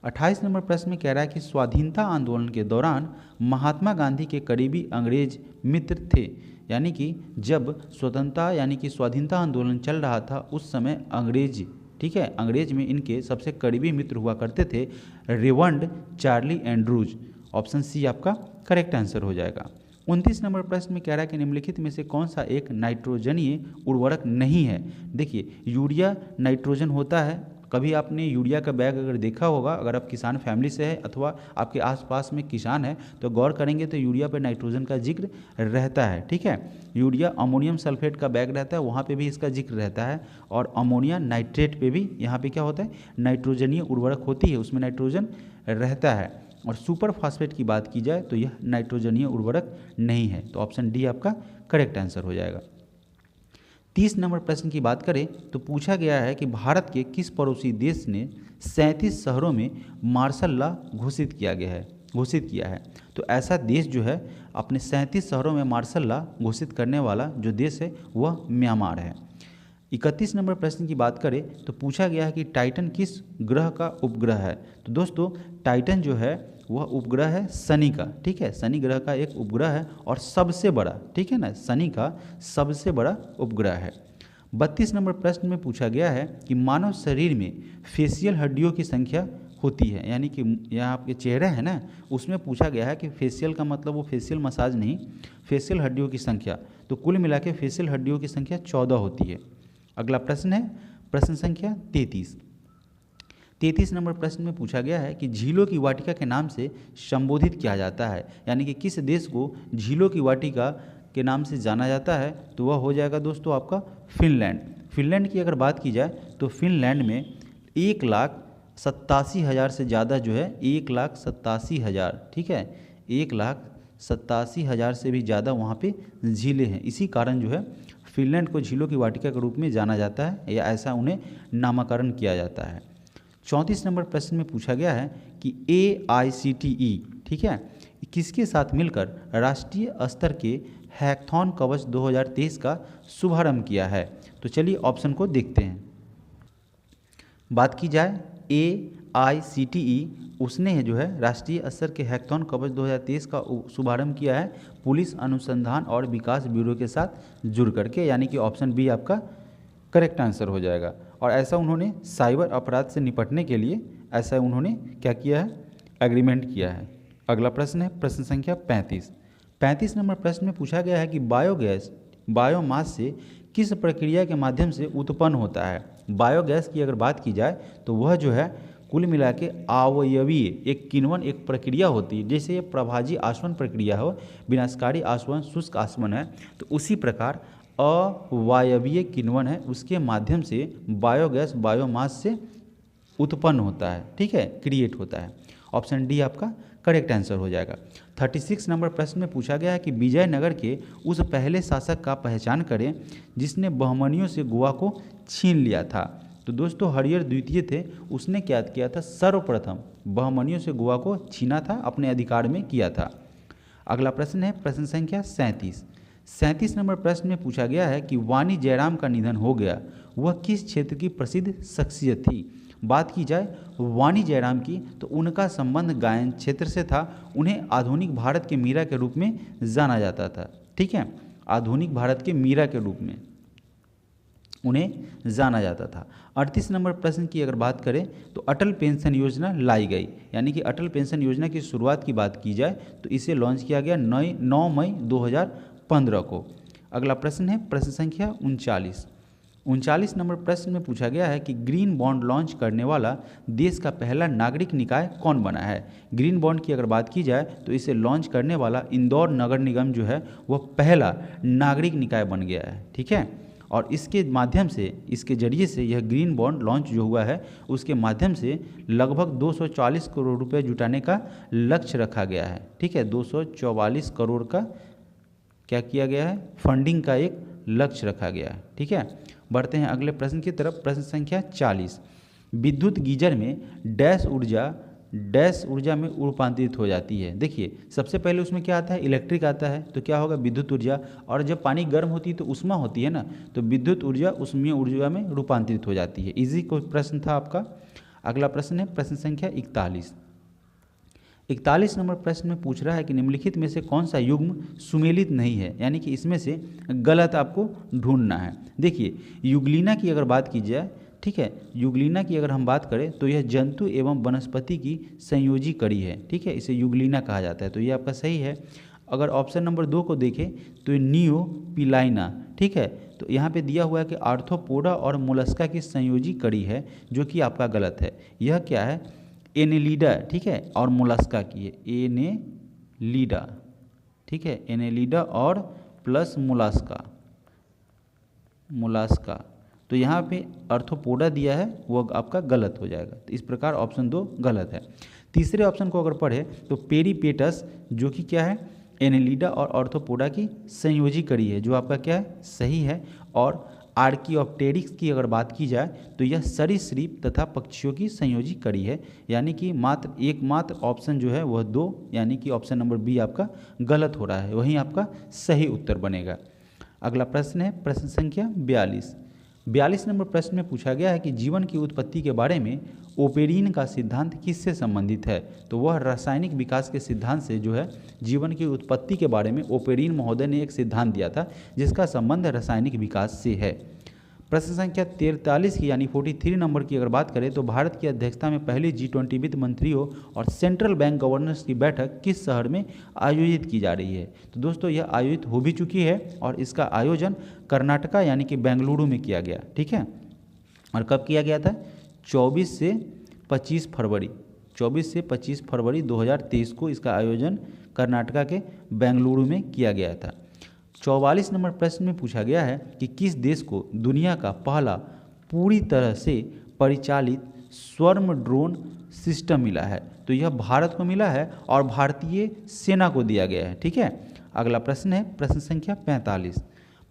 [SPEAKER 1] 28 नंबर प्रश्न में कह रहा है कि स्वाधीनता आंदोलन के दौरान महात्मा गांधी के करीबी अंग्रेज मित्र थे, यानी कि जब स्वतंत्रता यानी कि स्वाधीनता आंदोलन चल रहा था उस समय अंग्रेज, ठीक है, अंग्रेज में इनके सबसे करीबी मित्र हुआ करते थे रेवंड चार्ली एंड्रूज। ऑप्शन सी आपका करेक्ट आंसर हो जाएगा। 29 नंबर प्रश्न में कह रहा है कि निम्नलिखित में से कौन सा एक नाइट्रोजनीय उर्वरक नहीं है? देखिए, यूरिया नाइट्रोजन होता है, कभी आपने यूरिया का बैग अगर देखा होगा, अगर आप किसान फैमिली से है अथवा आपके आसपास में किसान है तो गौर करेंगे तो यूरिया पे नाइट्रोजन का जिक्र रहता है। ठीक है, यूरिया अमोनियम सल्फेट का बैग रहता है, वहाँ पे भी इसका जिक्र रहता है। और अमोनिया नाइट्रेट पे भी यहाँ पे क्या होता है, नाइट्रोजनीय उर्वरक होती है, उसमें नाइट्रोजन रहता है। और सुपर फास्फेट की बात की जाए तो यह नाइट्रोजनीय उर्वरक नहीं है। तो ऑप्शन डी आपका करेक्ट आंसर हो जाएगा। 30 नंबर प्रश्न की बात करें तो पूछा गया है कि भारत के किस पड़ोसी देश ने 37 शहरों में मार्शल लॉ घोषित किया है। तो ऐसा देश जो है अपने 37 शहरों में मार्शल लॉ घोषित करने वाला जो देश है वह म्यांमार है। 31 नंबर प्रश्न की बात करें तो पूछा गया है कि टाइटन किस ग्रह का उपग्रह है। तो दोस्तों टाइटन जो है वह उपग्रह है शनि का। ठीक है, शनि ग्रह का एक उपग्रह है और सबसे बड़ा, ठीक है ना, शनि का सबसे बड़ा उपग्रह है। 32 नंबर प्रश्न में पूछा गया है कि मानव शरीर में फेशियल हड्डियों की संख्या होती है, यानी कि यहाँ आपके चेहरा है ना, उसमें पूछा गया है कि फेशियल का मतलब वो फेशियल मसाज नहीं, फेशियल हड्डियों की संख्या। तो कुल मिला के फेशियल हड्डियों की संख्या 14 होती है। अगला प्रश्न है प्रश्न संख्या 33 नंबर प्रश्न में पूछा गया है कि झीलों की वाटिका के नाम से संबोधित किया जाता है, यानी कि किस देश को झीलों की वाटिका के नाम से जाना जाता है। तो वह हो जाएगा दोस्तों आपका फिनलैंड। फिनलैंड की अगर बात की जाए तो फिनलैंड में 1,87,000 से ज़्यादा जो है, 1,87,000, ठीक है, 1,87,000 से भी ज़्यादा वहाँ पे झीलें हैं। इसी कारण जो है फिनलैंड को झीलों की वाटिका के रूप में जाना जाता है, या ऐसा उन्हें नामकरण किया जाता है। 34 नंबर प्रश्न में पूछा गया है कि AICTE, ठीक है, किसके साथ मिलकर राष्ट्रीय स्तर के हैकथॉन कवच 2023 का शुभारंभ किया है। तो चलिए ऑप्शन को देखते हैं। बात की जाए AICTE, उसने जो है राष्ट्रीय स्तर के हैकथॉन कवच 2023 का शुभारंभ किया है पुलिस अनुसंधान और विकास ब्यूरो के साथ जुड़ करके, यानी कि ऑप्शन बी आपका करेक्ट आंसर हो जाएगा। और ऐसा उन्होंने साइबर अपराध से निपटने के लिए ऐसा उन्होंने क्या किया है, एग्रीमेंट किया है। अगला प्रश्न है प्रश्न संख्या 35 नंबर प्रश्न में पूछा गया है कि बायोगैस बायोमास से किस प्रक्रिया के माध्यम से उत्पन्न होता है। बायोगैस की अगर बात की जाए तो वह जो है कुल मिला के अवयवीय एक किण्वन एक प्रक्रिया होती है। जैसे ये प्रभाजी आसवन प्रक्रिया हो, विनाशकारी आसवन, शुष्क आसवन है, तो उसी प्रकार अवायवीय किण्वन है, उसके माध्यम से बायोगैस बायोमास से उत्पन्न होता है, ठीक है, क्रिएट होता है। ऑप्शन डी आपका करेक्ट आंसर हो जाएगा। 36 नंबर प्रश्न में पूछा गया है कि विजयनगर के उस पहले शासक का पहचान करें जिसने बहमनियों से गोवा को छीन लिया था। तो दोस्तों हरिहर द्वितीय थे, उसने क्या किया था, सर्वप्रथम बहमनियों से गोवा को छीना था, अपने अधिकार में किया था। अगला प्रश्न है प्रश्न संख्या 37 नंबर प्रश्न में पूछा गया है कि वाणी जयराम का निधन हो गया, वह किस क्षेत्र की प्रसिद्ध शख्सियत थी। बात की जाए वाणी जयराम की तो उनका संबंध गायन क्षेत्र से था, उन्हें आधुनिक भारत के मीरा के रूप में जाना जाता था, ठीक है, आधुनिक भारत के मीरा के रूप में उन्हें जाना जाता था। 38 नंबर प्रश्न की अगर बात करें तो अटल पेंशन योजना लाई गई, यानी कि अटल पेंशन योजना की शुरुआत की बात की जाए तो इसे लॉन्च किया गया 9 मई 2015 को। अगला प्रश्न है प्रश्न संख्या 39 नंबर प्रश्न में पूछा गया है कि ग्रीन बॉन्ड लॉन्च करने वाला देश का पहला नागरिक निकाय कौन बना है। ग्रीन बॉन्ड की अगर बात की जाए तो इसे लॉन्च करने वाला इंदौर नगर निगम जो है वह पहला नागरिक निकाय बन गया है, ठीक है। और इसके माध्यम से, इसके जरिए से यह ग्रीन बॉन्ड लॉन्च जो हुआ है उसके माध्यम से लगभग 244 करोड़ रुपए जुटाने का लक्ष्य रखा गया है, ठीक है, 244 करोड़ का क्या किया गया है, फंडिंग का एक लक्ष्य रखा गया है, ठीक है। बढ़ते हैं अगले प्रश्न की तरफ। प्रश्न संख्या 40, विद्युत गीजर में डैश ऊर्जा में रूपांतरित हो जाती है। देखिए सबसे पहले उसमें क्या आता है, इलेक्ट्रिक आता है, तो क्या होगा, विद्युत ऊर्जा। और जब पानी गर्म होती है तो उष्मा होती है ना, तो विद्युत ऊर्जा उष्मीय ऊर्जा में रूपांतरित हो जाती है। इजी कोई प्रश्न था आपका। अगला प्रश्न है प्रश्न संख्या 41 नंबर प्रश्न में पूछ रहा है कि निम्नलिखित में से कौन सा युग्म सुमेलित नहीं है, यानी कि इसमें से गलत आपको ढूंढना है। देखिए युगलीना की अगर बात की जाए, ठीक है, युगलीना की अगर हम बात करें तो यह जंतु एवं वनस्पति की संयोजी कड़ी है, ठीक है, इसे युगलीना कहा जाता है, तो ये आपका सही है। अगर ऑप्शन नंबर 2 को देखें तो ये नियोपिलाइना, ठीक है, तो यहाँ पे दिया हुआ है कि आर्थ्रोपोडा और मोलस्का की संयोजी कड़ी है, जो कि आपका गलत है। यह क्या है? एनेलिडा, ठीक है, और मोलस्का की है, एनेलिडा, ठीक है, एनेलिडा और प्लस मोलस्का, मोलस्का। तो यहाँ पे आर्थ्रोपोडा दिया है, वो आपका गलत हो जाएगा। तो इस प्रकार ऑप्शन 2 गलत है। तीसरे ऑप्शन को अगर पढ़े तो पेरीपेटस, जो कि क्या है? एनेलिडा और आर्थ्रोपोडा की संयोजी कड़ी है, जो आपका क्या है? सही है। और आर्कियोप्टेरिक्स की अगर बात की जाए तो यह सरीसृप तथा पक्षियों की संयोजी कड़ी है, यानी कि एकमात्र ऑप्शन जो है वह 2, यानी कि ऑप्शन नंबर बी आपका गलत हो रहा है, वहीं आपका सही उत्तर बनेगा। अगला प्रश्न है प्रश्न संख्या 42। 42 नंबर प्रश्न में पूछा गया है कि जीवन की उत्पत्ति के बारे में ओपेरिन का सिद्धांत किससे संबंधित है? तो वह रासायनिक विकास के सिद्धांत से जो है जीवन की उत्पत्ति के बारे में ओपेरिन महोदय ने एक सिद्धांत दिया था, जिसका संबंध रासायनिक विकास से है। प्रश्न संख्या 43 की यानी 43 नंबर की अगर बात करें तो भारत की अध्यक्षता में पहली G20 वित्त मंत्रियों और सेंट्रल बैंक गवर्नर्स की बैठक किस शहर में आयोजित की जा रही है? तो दोस्तों यह आयोजित हो भी चुकी है और इसका आयोजन कर्नाटका यानी कि बेंगलुरु में किया गया, ठीक है। और कब किया गया था? 24 से 25 फरवरी 2023 को इसका आयोजन कर्नाटका के बेंगलुरु में किया गया था। 44 नंबर प्रश्न में पूछा गया है कि किस देश को दुनिया का पहला पूरी तरह से परिचालित स्वर्म ड्रोन सिस्टम मिला है? तो यह भारत को मिला है और भारतीय सेना को दिया गया है, ठीक है। अगला प्रश्न है प्रश्न संख्या 45।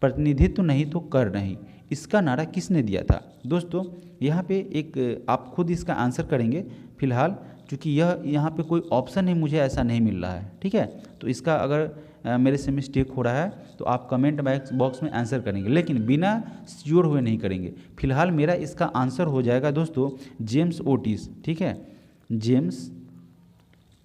[SPEAKER 1] प्रतिनिधित्व नहीं तो कर नहीं, इसका नारा किसने दिया था? दोस्तों यहाँ पे एक आप खुद इसका आंसर करेंगे फिलहाल, क्योंकि यह यहाँ पे कोई ऑप्शन ही मुझे ऐसा नहीं मिल रहा है, ठीक है। तो इसका अगर मेरे से मिस्टेक हो रहा है तो आप कमेंट बॉक्स में आंसर करेंगे, लेकिन बिना श्योर हुए नहीं करेंगे। फिलहाल मेरा इसका आंसर हो जाएगा दोस्तों जेम्स ओटिस, ठीक है, जेम्स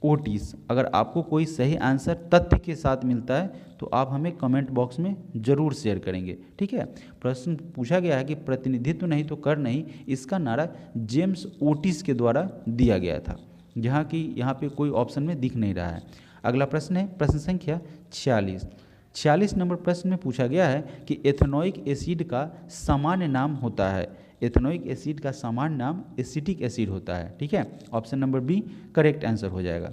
[SPEAKER 1] ओटिस। अगर आपको कोई सही आंसर तथ्य के साथ मिलता है तो आप हमें कमेंट बॉक्स में ज़रूर शेयर करेंगे, ठीक है। प्रश्न पूछा गया है कि प्रतिनिधित्व नहीं तो कर नहीं, इसका नारा जेम्स ओटिस के द्वारा दिया गया था, जहाँ की यहाँ पे कोई ऑप्शन में दिख नहीं रहा है। अगला प्रश्न है प्रश्न संख्या 46 नंबर प्रश्न में पूछा गया है कि एथेनोइक एसिड का सामान्य नाम होता है। एथेनोइक एसिड का सामान्य नाम एसिटिक एसिड होता है, ठीक है। Option number B correct answer हो जाएगा,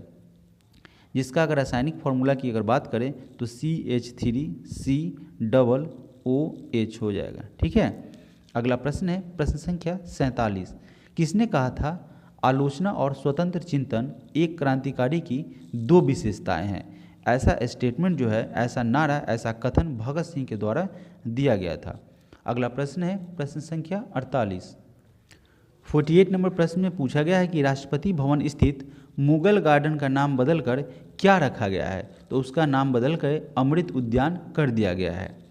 [SPEAKER 1] जिसका अगर रासायनिक फॉर्मूला की अगर बात करें तो CH3COOH हो जाएगा, ठीक है। अगला प्रश्न है प्रश्न संख्या 47। किसने कहा था आलोचना और स्वतंत्र चिंतन एक क्रांतिकारी की 2 विशेषताएं हैं? ऐसा स्टेटमेंट जो है, ऐसा नारा, ऐसा कथन भगत सिंह के द्वारा दिया गया था। अगला प्रश्न है प्रश्न संख्या 48। 48 नंबर प्रश्न में पूछा गया है कि राष्ट्रपति भवन स्थित मुगल गार्डन का नाम बदलकर क्या रखा गया है? तो उसका नाम बदलकर अमृत उद्यान कर दिया गया है।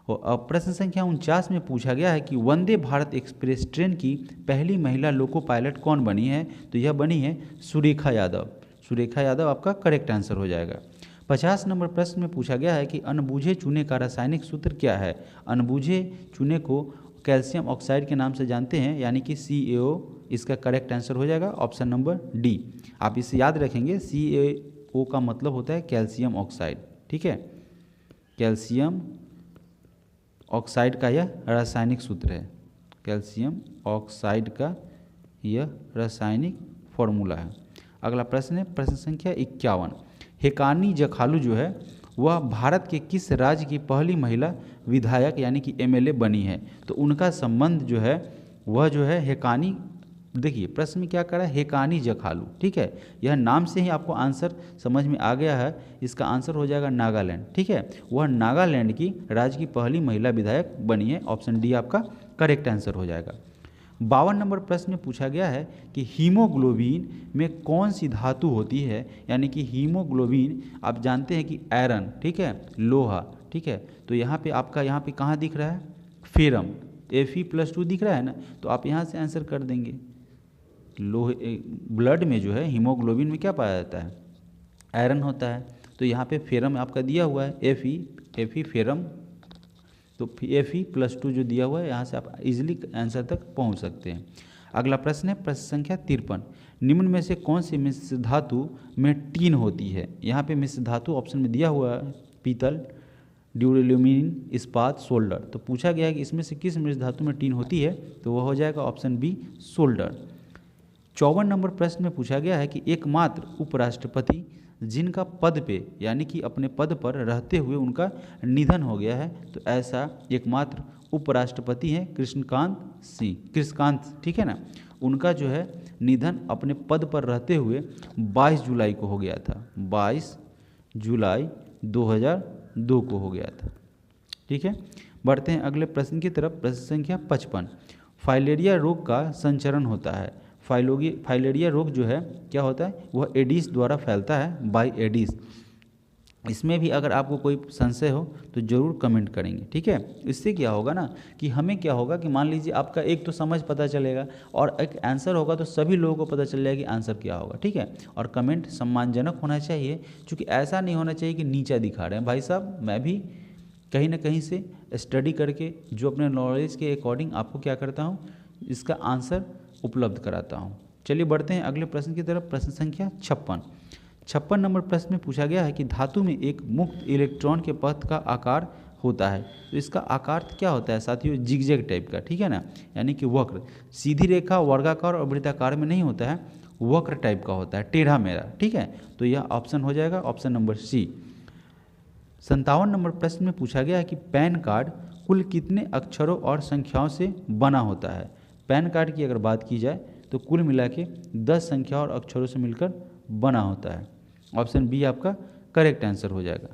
[SPEAKER 1] और प्रश्न संख्या 49 में पूछा गया है कि वंदे भारत एक्सप्रेस ट्रेन की पहली महिला लोको पायलट कौन बनी है? तो यह बनी है सुरेखा यादव। सुरेखा यादव आपका करेक्ट आंसर हो जाएगा। 50 नंबर प्रश्न में पूछा गया है कि अनबुझे चूने का रासायनिक सूत्र क्या है? अनबुझे चूने को कैल्शियम ऑक्साइड के नाम से जानते हैं, यानी कि CaO इसका करेक्ट आंसर हो जाएगा, ऑप्शन नंबर डी। आप इसे याद रखेंगे, CaO का मतलब होता है कैल्शियम ऑक्साइड, ठीक है। कैल्शियम ऑक्साइड का यह रासायनिक सूत्र है, कैल्शियम ऑक्साइड का यह रासायनिक फॉर्मूला है। अगला प्रश्न है प्रश्न संख्या 51। हेकानी जखालू जो है वह भारत के किस राज्य की पहली महिला विधायक यानी कि MLA बनी है? तो उनका संबंध जो है वह जो है हेकानी, देखिए प्रश्न में क्या करा है, हेकानी जखालू, ठीक है। यह नाम से ही आपको आंसर समझ में आ गया है, इसका आंसर हो जाएगा नागालैंड, ठीक है। वह नागालैंड की राज्य की पहली महिला विधायक बनी है, ऑप्शन डी आपका करेक्ट आंसर हो जाएगा। 52 नंबर प्रश्न में पूछा गया है कि हीमोग्लोबिन में कौन सी धातु होती है? यानी कि हीमोग्लोबिन आप जानते हैं कि आयरन, ठीक है, लोहा, ठीक है। तो यहाँ पे आपका यहाँ पे कहाँ दिख रहा है? फेरम, Fe+2 दिख रहा है ना, तो आप यहाँ से आंसर कर देंगे। लोहे ब्लड में जो है हीमोग्लोबिन में क्या पाया जाता है? आयरन होता है। तो यहाँ पे फेरम आपका दिया हुआ है Fe फेरम, तो Fe+2 जो दिया हुआ है, यहाँ से आप इजीली आंसर तक पहुँच सकते हैं। अगला प्रश्न है प्रश्न संख्या 53। निम्न में से कौन सी मिश्र धातु में टीन होती है? यहाँ पे मिश्र धातु ऑप्शन में दिया हुआ है पीतल, ड्यूरेल्यूमिन, इस्पात, सोल्डर। तो पूछा गया है कि इसमें से किस मृत धातु में टीन होती है, तो वह हो जाएगा ऑप्शन बी सोल्डर। 54 नंबर प्रश्न में पूछा गया है कि एकमात्र उपराष्ट्रपति जिनका पद पे यानी कि अपने पद पर रहते हुए उनका निधन हो गया है, तो ऐसा एकमात्र उपराष्ट्रपति हैं कृष्णकांत सिंह, कृष्णकांत, ठीक है ना। उनका जो है निधन अपने पद पर रहते हुए 22 जुलाई को हो गया था, 22 जुलाई 2002 को हो गया था, ठीक है। बढ़ते हैं अगले प्रश्न की तरफ। प्रश्न संख्या 55। फाइलेरिया रोग का संचरण होता है। फाइलेरिया रोग जो है क्या होता है, वह एडिस द्वारा फैलता है, बाय एडिस। इसमें भी अगर आपको कोई संशय हो तो ज़रूर कमेंट करेंगे, ठीक है। इससे क्या होगा ना कि हमें क्या होगा कि मान लीजिए आपका एक तो समझ पता चलेगा और एक आंसर होगा, तो सभी लोगों को पता चल जाएगा कि आंसर क्या होगा, ठीक है। और कमेंट सम्मानजनक होना चाहिए, क्योंकि ऐसा नहीं होना चाहिए कि नीचा दिखा रहे हैं। भाई साहब, मैं भी कहीं ना कहीं से स्टडी करके जो अपने नॉलेज के अकॉर्डिंग आपको क्या करता हूँ, इसका आंसर उपलब्ध कराता हूँ। चलिए बढ़ते हैं अगले प्रश्न की तरफ। प्रश्न संख्या 56 नंबर प्रश्न में पूछा गया है कि धातु में एक मुक्त इलेक्ट्रॉन के पथ का आकार होता है, तो इसका आकार क्या होता है साथियों, जिगजैग टाइप का, ठीक है ना, यानी कि वक्र। सीधी रेखा, वर्गाकार और वृत्ताकार में नहीं होता है, वक्र टाइप का होता है, टेढ़ा मेढ़ा, ठीक है। तो यह ऑप्शन हो जाएगा ऑप्शन नंबर सी। 57 नंबर प्रश्न में पूछा गया है कि पैन कार्ड कुल कितने अक्षरों और संख्याओं से बना होता है। पैन कार्ड की अगर बात की जाए तो कुल मिला के 10 संख्या और अक्षरों से मिलकर बना होता है। ऑप्शन बी आपका करेक्ट आंसर हो जाएगा।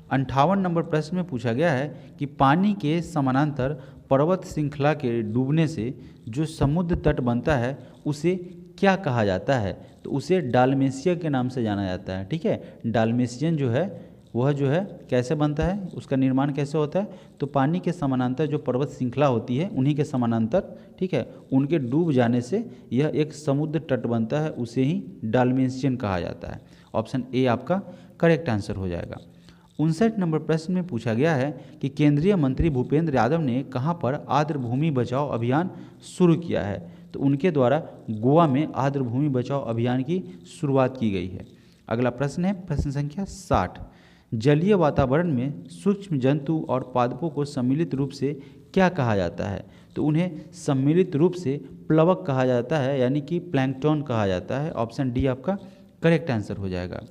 [SPEAKER 1] 58 नंबर प्रश्न में पूछा गया है कि पानी के समानांतर पर्वत श्रृंखला के डूबने से जो समुद्र तट बनता है उसे क्या कहा जाता है, तो उसे डालमेशिया के नाम से जाना जाता है, ठीक है। डालमेशियन जो है वह जो है कैसे बनता है, उसका निर्माण कैसे होता है, तो पानी के समानांतर जो पर्वत श्रृंखला होती है उन्हीं के समानांतर, ठीक है, उनके डूब जाने से यह एक समुद्र तट बनता है, उसे ही डालमेशियन कहा जाता है। ऑप्शन ए आपका करेक्ट आंसर हो जाएगा। 59 नंबर प्रश्न में पूछा गया है कि केंद्रीय मंत्री भूपेंद्र यादव ने कहाँ पर आर्द्र भूमि बचाओ अभियान शुरू किया है, तो उनके द्वारा गोवा में आर्द्र भूमि बचाओ अभियान की शुरुआत की गई है। अगला प्रश्न है प्रश्न संख्या 60। जलीय वातावरण में सूक्ष्म जंतु और पादपों को सम्मिलित रूप से क्या कहा जाता है, तो उन्हें सम्मिलित रूप से प्लवक कहा जाता है, यानी कि प्लैंकटन कहा जाता है। ऑप्शन डी आपका करेक्ट आंसर हो जाएगा।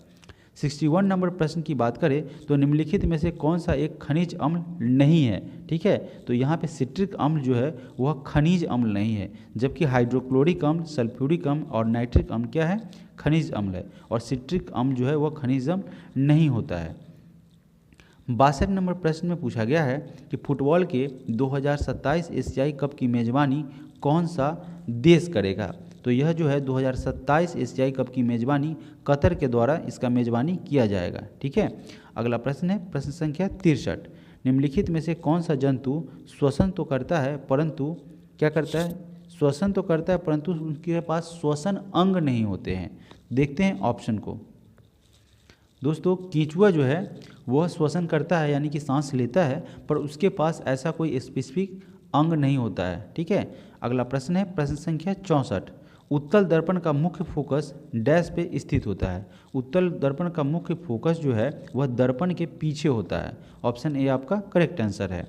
[SPEAKER 1] 61 नंबर प्रश्न की बात करें तो निम्नलिखित में से कौन सा एक खनिज अम्ल नहीं है, ठीक है। तो यहाँ पे सिट्रिक अम्ल जो है वह खनिज अम्ल नहीं है, जबकि हाइड्रोक्लोरिक अम्ल, सल्फ्यूरिक अम्ल और नाइट्रिक अम्ल क्या है, खनिज अम्ल है, और सिट्रिक अम्ल जो है वह खनिज अम्ल नहीं होता है। 62 नंबर प्रश्न में पूछा गया है कि फुटबॉल के 2027 एशियाई कप की मेज़बानी कौन सा देश करेगा, तो यह जो है 2027 एशियाई कप की मेज़बानी कतर के द्वारा इसका मेज़बानी किया जाएगा, ठीक है। अगला प्रश्न है प्रश्न संख्या 63। निम्नलिखित में से कौन सा जंतु श्वसन तो करता है परंतु क्या करता है, श्वसन तो करता है परंतु उनके पास श्वसन अंग नहीं होते हैं। देखते हैं ऑप्शन को। दोस्तों, कीचुआ जो है वह श्वसन करता है यानी कि सांस लेता है, पर उसके पास ऐसा कोई स्पेसिफिक अंग नहीं होता है, ठीक है। अगला प्रश्न है प्रश्न संख्या 64। उत्तल दर्पण का मुख्य फोकस डैश पे स्थित होता है। उत्तल दर्पण का मुख्य फोकस जो है वह दर्पण के पीछे होता है। ऑप्शन ए आपका करेक्ट आंसर है।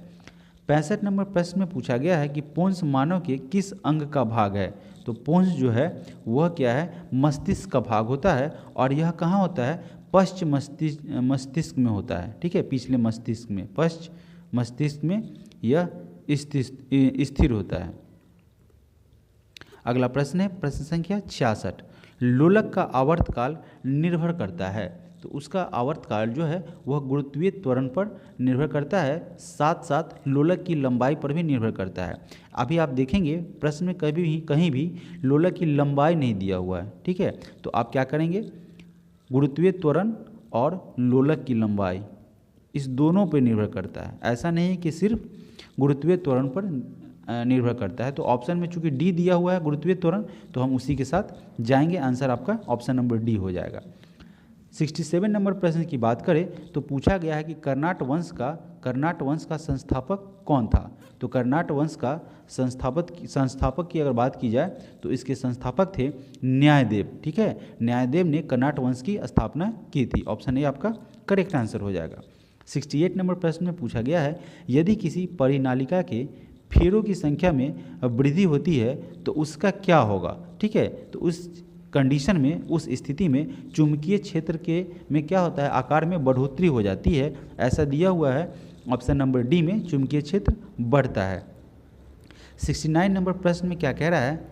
[SPEAKER 1] 65 नंबर प्रश्न में पूछा गया है कि पोंस मानव के किस अंग का भाग है, तो पोंस जो है वह क्या है, मस्तिष्क का भाग होता है, और यह कहाँ होता है, पश्च मस्तिष्क में होता है, ठीक है, पिछले मस्तिष्क में, पश्च मस्तिष्क में यह स्थिर होता है। अगला प्रश्न है प्रश्न संख्या 66। लोलक का आवर्तकाल निर्भर करता है, तो उसका आवर्तकाल जो है वह गुरुत्वीय त्वरण पर निर्भर करता है, साथ साथ लोलक की लंबाई पर भी निर्भर करता है। अभी आप देखेंगे प्रश्न में कहीं भी लोलक की लंबाई नहीं दिया हुआ है, ठीक है, तो आप क्या करेंगे, गुरुत्वीय त्वरण और लोलक की लंबाई इस दोनों पर निर्भर करता है, ऐसा नहीं कि सिर्फ गुरुत्वीय त्वरण पर निर्भर करता है। तो ऑप्शन में चूंकि डी दिया हुआ है गुरुत्वीय त्वरण, तो हम उसी के साथ जाएंगे, आंसर आपका ऑप्शन नंबर डी हो जाएगा। 67 नंबर प्रश्न की बात करें तो पूछा गया है कि कर्नाट वंश का संस्थापक कौन था, तो कर्नाट वंश का संस्थापक की अगर बात की जाए तो इसके संस्थापक थे न्यायदेव, ठीक है। न्यायदेव ने कर्नाट वंश की स्थापना की थी। ऑप्शन ए आपका करेक्ट आंसर हो जाएगा। 68 नंबर प्रश्न में पूछा गया है, यदि किसी परिनालिका के फेरों की संख्या में वृद्धि होती है तो उसका क्या होगा। ठीक है, तो उस कंडीशन में, उस स्थिति में चुंबकीय क्षेत्र के में क्या होता है, आकार में बढ़ोतरी हो जाती है। ऐसा दिया हुआ है ऑप्शन नंबर डी में चुंबकीय क्षेत्र बढ़ता है। 69 नंबर प्रश्न में क्या कह रहा है,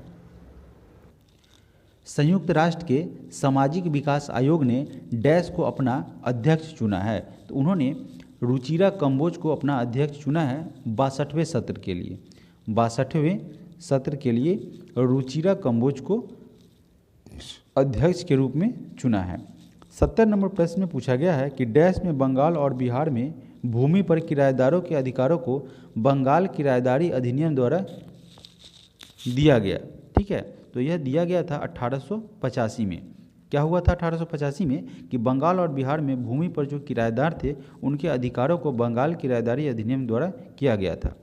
[SPEAKER 1] संयुक्त राष्ट्र के सामाजिक विकास आयोग ने डैश को अपना अध्यक्ष चुना है। तो उन्होंने रुचिरा कंबोज को अपना अध्यक्ष चुना है 62वें सत्र के लिए। 62वें सत्र के लिए रुचिरा कंबोज को अध्यक्ष के रूप में चुना है। 70 नंबर प्रश्न में पूछा गया है कि डैश में बंगाल और बिहार में भूमि पर किराएदारों के अधिकारों को बंगाल किराएदारी अधिनियम द्वारा दिया गया। ठीक है, तो यह दिया गया था 1885 में। क्या हुआ था 1885 में कि बंगाल और बिहार में भूमि पर जो किराएदार थे उनके अधिकारों को बंगाल किराएदारी अधिनियम द्वारा किया गया था।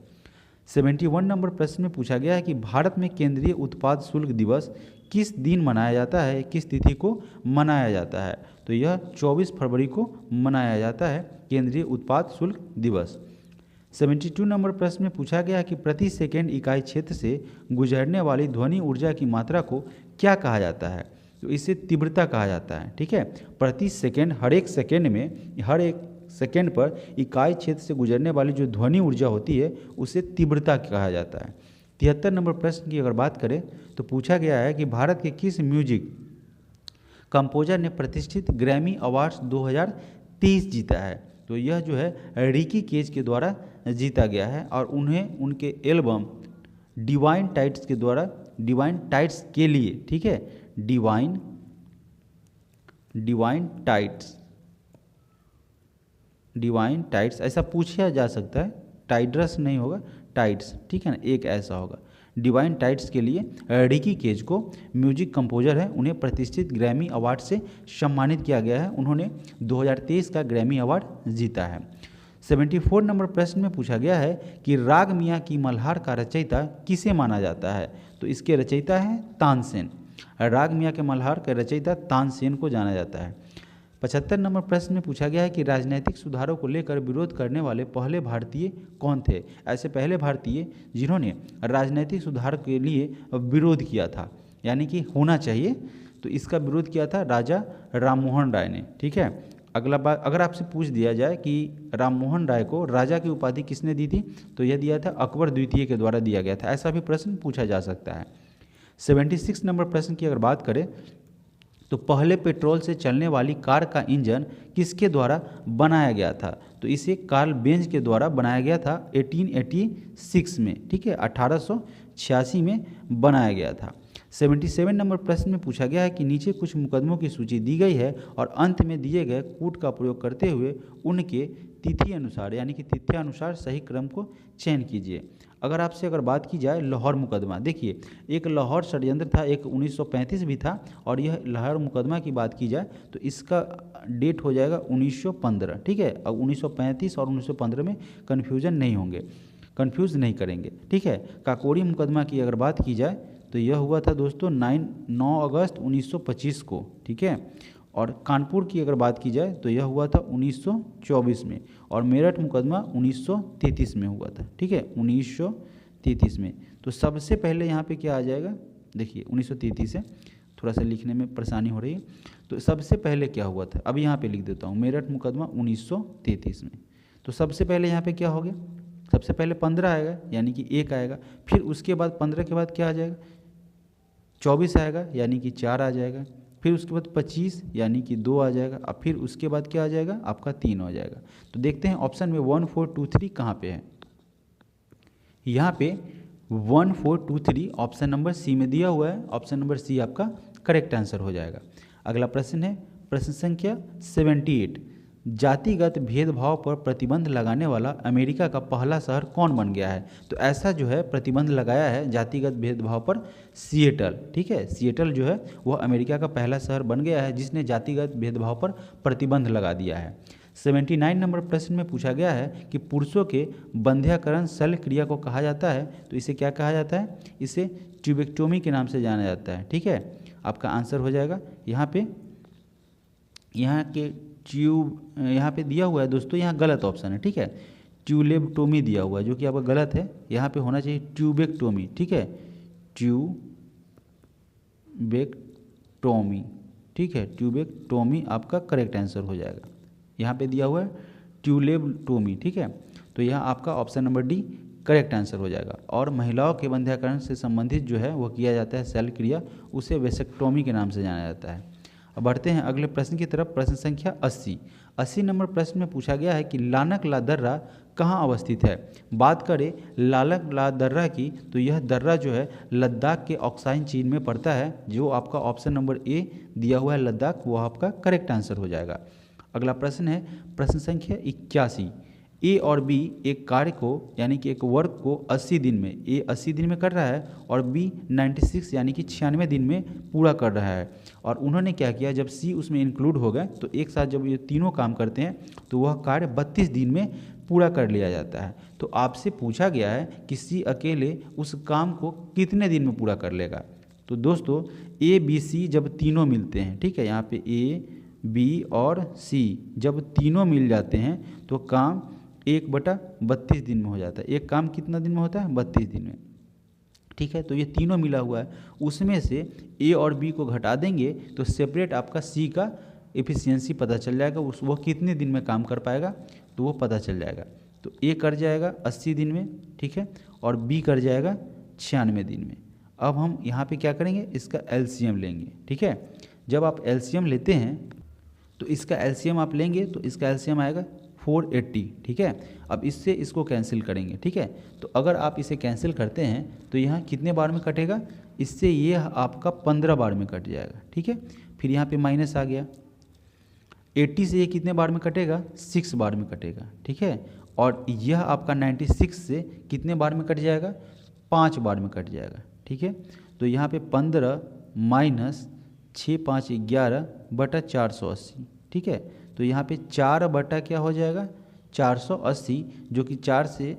[SPEAKER 1] 71 नंबर प्रश्न में पूछा गया है कि भारत में केंद्रीय उत्पाद शुल्क दिवस किस दिन मनाया जाता है, किस तिथि को मनाया जाता है। तो यह 24 फरवरी को मनाया जाता है केंद्रीय उत्पाद शुल्क दिवस। 72 नंबर प्रश्न में पूछा गया है कि प्रति सेकेंड इकाई क्षेत्र से गुजरने वाली ध्वनि ऊर्जा की मात्रा को क्या कहा जाता है। तो इसे तीव्रता कहा जाता है। ठीक है, प्रति सेकेंड, हर एक सेकेंड पर इकाई क्षेत्र से गुजरने वाली जो ध्वनि ऊर्जा होती है उसे तीव्रता कहा जाता है। 73 नंबर प्रश्न की अगर बात करें तो पूछा गया है कि भारत के किस म्यूजिक कंपोजर ने प्रतिष्ठित ग्रैमी अवार्ड्स 2023 जीता है। तो यह जो है रिकी केज के द्वारा जीता गया है और उन्हें उनके एल्बम डिवाइन टाइट्स के द्वारा, डिवाइन टाइट्स के लिए, ठीक है, डिवाइन टाइट्स ऐसा पूछा जा सकता है, टाइड्रस नहीं होगा, टाइट्स, ठीक है ना, एक ऐसा होगा। डिवाइन टाइट्स के लिए रिकी केज को म्यूजिक कंपोजर है, उन्हें प्रतिष्ठित ग्रैमी अवार्ड से सम्मानित किया गया है। उन्होंने 2023 का ग्रैमी अवार्ड जीता है। 74 नंबर प्रश्न में पूछा गया है कि राग मियाँ की मल्हार का रचयिता किसे माना जाता है। तो इसके रचयिता है तानसेन। राग मियाँ के मल्हार के रचयिता तानसेन को जाना जाता है। 75 नंबर प्रश्न में पूछा गया है कि राजनीतिक सुधारों को लेकर विरोध करने वाले पहले भारतीय कौन थे। ऐसे पहले भारतीय जिन्होंने राजनीतिक सुधार के लिए विरोध किया था, यानी कि होना चाहिए, तो इसका विरोध किया था राजा राममोहन राय ने। ठीक है, अगला बात अगर आपसे पूछ दिया जाए कि राममोहन राय को राजा की उपाधि किसने दी थी, तो यह दिया था अकबर द्वितीय के द्वारा दिया गया था। ऐसा भी प्रश्न पूछा जा सकता है। 76 नंबर प्रश्न की अगर बात करें तो पहले पेट्रोल से चलने वाली कार का इंजन किसके द्वारा बनाया गया था। तो इसे कार्ल बेंज के द्वारा बनाया गया था 1886 में। ठीक है, 1886 में बनाया गया था। 77 नंबर प्रश्न में पूछा गया है कि नीचे कुछ मुकदमों की सूची दी गई है और अंत में दिए गए कूट का प्रयोग करते हुए उनके तिथि अनुसार, यानी कि तिथ्यानुसार सही क्रम को चयन कीजिए। अगर बात की जाए लाहौर मुकदमा, देखिए एक लाहौर षड्यंत्र था, एक 1935 भी था, और यह लाहौर मुकदमा की बात की जाए तो इसका डेट हो जाएगा 1915। ठीक है, अब 1935 और 1915 में कन्फ्यूज़न नहीं होंगे, कन्फ्यूज़ नहीं करेंगे। ठीक है, काकोरी मुकदमा की अगर बात की जाए तो यह हुआ था दोस्तों 9 अगस्त 1925 को। ठीक है, और कानपुर की अगर बात की जाए तो यह हुआ था 1924 में, और मेरठ मुकदमा 1933 में हुआ था। ठीक है, 1933 में। तो सबसे पहले यहाँ पे क्या आ जाएगा, देखिए 1933 है, थोड़ा सा लिखने में परेशानी हो रही है, तो सबसे पहले क्या हुआ था, अब यहाँ पे लिख देता हूँ, मेरठ मुकदमा 1933 में। तो सबसे पहले यहाँ पे क्या हो गया, सबसे पहले 15 आएगा, यानी कि 1 आएगा, फिर उसके बाद 15 के बाद क्या आ जाएगा, 24 आएगा, यानी कि 4 आ जाएगा, फिर उसके बाद 25 यानी कि 2 आ जाएगा, अब फिर उसके बाद क्या आ जाएगा, आपका 3 हो जाएगा। तो देखते हैं ऑप्शन में 1 4 2 3 कहाँ पे है। यहाँ पे 1 4 2 3 ऑप्शन नंबर सी में दिया हुआ है, ऑप्शन नंबर सी आपका करेक्ट आंसर हो जाएगा। अगला प्रश्न है प्रश्न संख्या 78, जातिगत भेदभाव पर प्रतिबंध लगाने वाला अमेरिका का पहला शहर कौन बन गया है। तो ऐसा जो है प्रतिबंध लगाया है जातिगत भेदभाव पर सिएटल। ठीक है, सिएटल जो है वह अमेरिका का पहला शहर बन गया है जिसने जातिगत भेदभाव पर प्रतिबंध लगा दिया है। 79 नंबर प्रश्न में पूछा गया है कि पुरुषों के बंध्याकरण शल्य क्रिया को कहा जाता है, तो इसे क्या कहा जाता है, इसे ट्यूबेक्टोमी के नाम से जाना जाता है। ठीक है, आपका आंसर हो जाएगा यहाँ पे, यहाँ के यहाँ पे दिया हुआ है दोस्तों, यहाँ गलत ऑप्शन है, ठीक है। ट्यूलेबटोमी दिया हुआ है जो कि आपका गलत है, यहाँ पे होना चाहिए ट्यूबेक्टोमी, ठीक है, ट्यूबेक्टोमी, ठीक है, ट्यूबेक्टोमी आपका करेक्ट आंसर हो जाएगा। यहाँ पे दिया हुआ है ट्यूलेबटोमी, ठीक है, तो यहाँ आपका option number D correct answer हो जाएगा। और महिलाओं के वंध्याकरण से संबंधित जो है वो किया जाता है शल्य क्रिया, उसे वेसेक्टोमी के नाम से जाना जाता है। अब बढ़ते हैं अगले प्रश्न की तरफ। प्रश्न संख्या 80 नंबर प्रश्न में पूछा गया है कि लालक ला दर्रा कहाँ अवस्थित है। बात करें लालक ला दर्रा की, तो यह दर्रा जो है लद्दाख के ऑक्साइन चीन में पड़ता है, जो आपका ऑप्शन नंबर ए दिया हुआ है लद्दाख, वो आपका करेक्ट आंसर हो जाएगा। अगला प्रश्न है प्रश्न संख्या 81। ए और बी एक कार्य को यानी कि एक वर्क को 80 दिन में, ए 80 दिन में कर रहा है और बी 96 यानी कि 96 दिन में पूरा कर रहा है। और उन्होंने क्या किया, जब सी उसमें इंक्लूड हो गए तो एक साथ जब ये तीनों काम करते हैं तो वह कार्य 32 दिन में पूरा कर लिया जाता है। तो आपसे पूछा गया है कि सी अकेले उस काम को कितने दिन में पूरा कर लेगा। तो दोस्तों ए बी सी जब तीनों मिलते हैं, ठीक है, यहाँ पे ए बी और सी जब तीनों मिल जाते हैं तो काम 1/32 दिन में हो जाता है। एक काम कितना दिन में होता है, 32 दिन में, ठीक है। तो ये तीनों मिला हुआ है, उसमें से ए और बी को घटा देंगे तो सेपरेट आपका सी का एफिशिएंसी पता चल जाएगा, वो कितने दिन में काम कर पाएगा तो वो पता चल जाएगा। तो ए कर जाएगा 80 दिन में, ठीक है, और बी कर जाएगा 96 दिन में। अब हम यहाँ पे क्या करेंगे, इसका एलसीएम लेंगे, ठीक है। जब आप एलसीएम लेते हैं तो इसका एलसीएम आप लेंगे तो इसका एलसीएम आएगा 480, ठीक है। अब इससे इसको कैंसिल करेंगे, ठीक है। तो अगर आप इसे कैंसिल करते हैं तो यहाँ कितने बार में कटेगा, इससे ये आपका 15 बार में कट जाएगा, ठीक है। फिर यहाँ पे माइनस आ गया, 80 से ये कितने बार में कटेगा, 6 बार में कटेगा, ठीक है। और यह आपका 96 से कितने बार में कट जाएगा, 5 बार में कट जाएगा, ठीक है। तो यहाँ पे 15 माइनस 6 5 11/480, ठीक है। तो यहाँ पे 4 बटा क्या हो जाएगा, 480, जो कि 4 से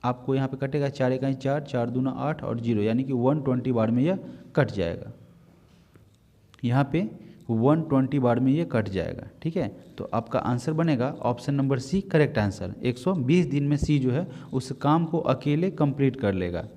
[SPEAKER 1] आपको यहाँ पे कटेगा, 4 1 4, 4 दूना 8 और 0, यानी कि 120 बार में यह कट जाएगा। यहाँ पे 120 बार में ये कट जाएगा, ठीक है। तो आपका आंसर बनेगा option number C correct answer. 120 दिन में सी जो है उस काम को अकेले कंप्लीट कर लेगा।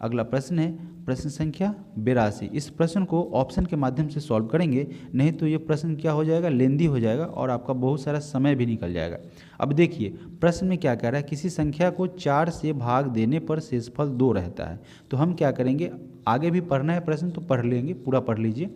[SPEAKER 1] अगला प्रश्न है प्रश्न संख्या 82। इस प्रश्न को ऑप्शन के माध्यम से सॉल्व करेंगे, नहीं तो ये प्रश्न क्या हो जाएगा, लेंदी हो जाएगा और आपका बहुत सारा समय भी निकल जाएगा। अब देखिए प्रश्न में क्या कह रहा है, किसी संख्या को 4 से भाग देने पर शेषफल 2 रहता है। तो हम क्या करेंगे, आगे भी पढ़ना है प्रश्न तो पढ़ लेंगे, पूरा पढ़ लीजिए।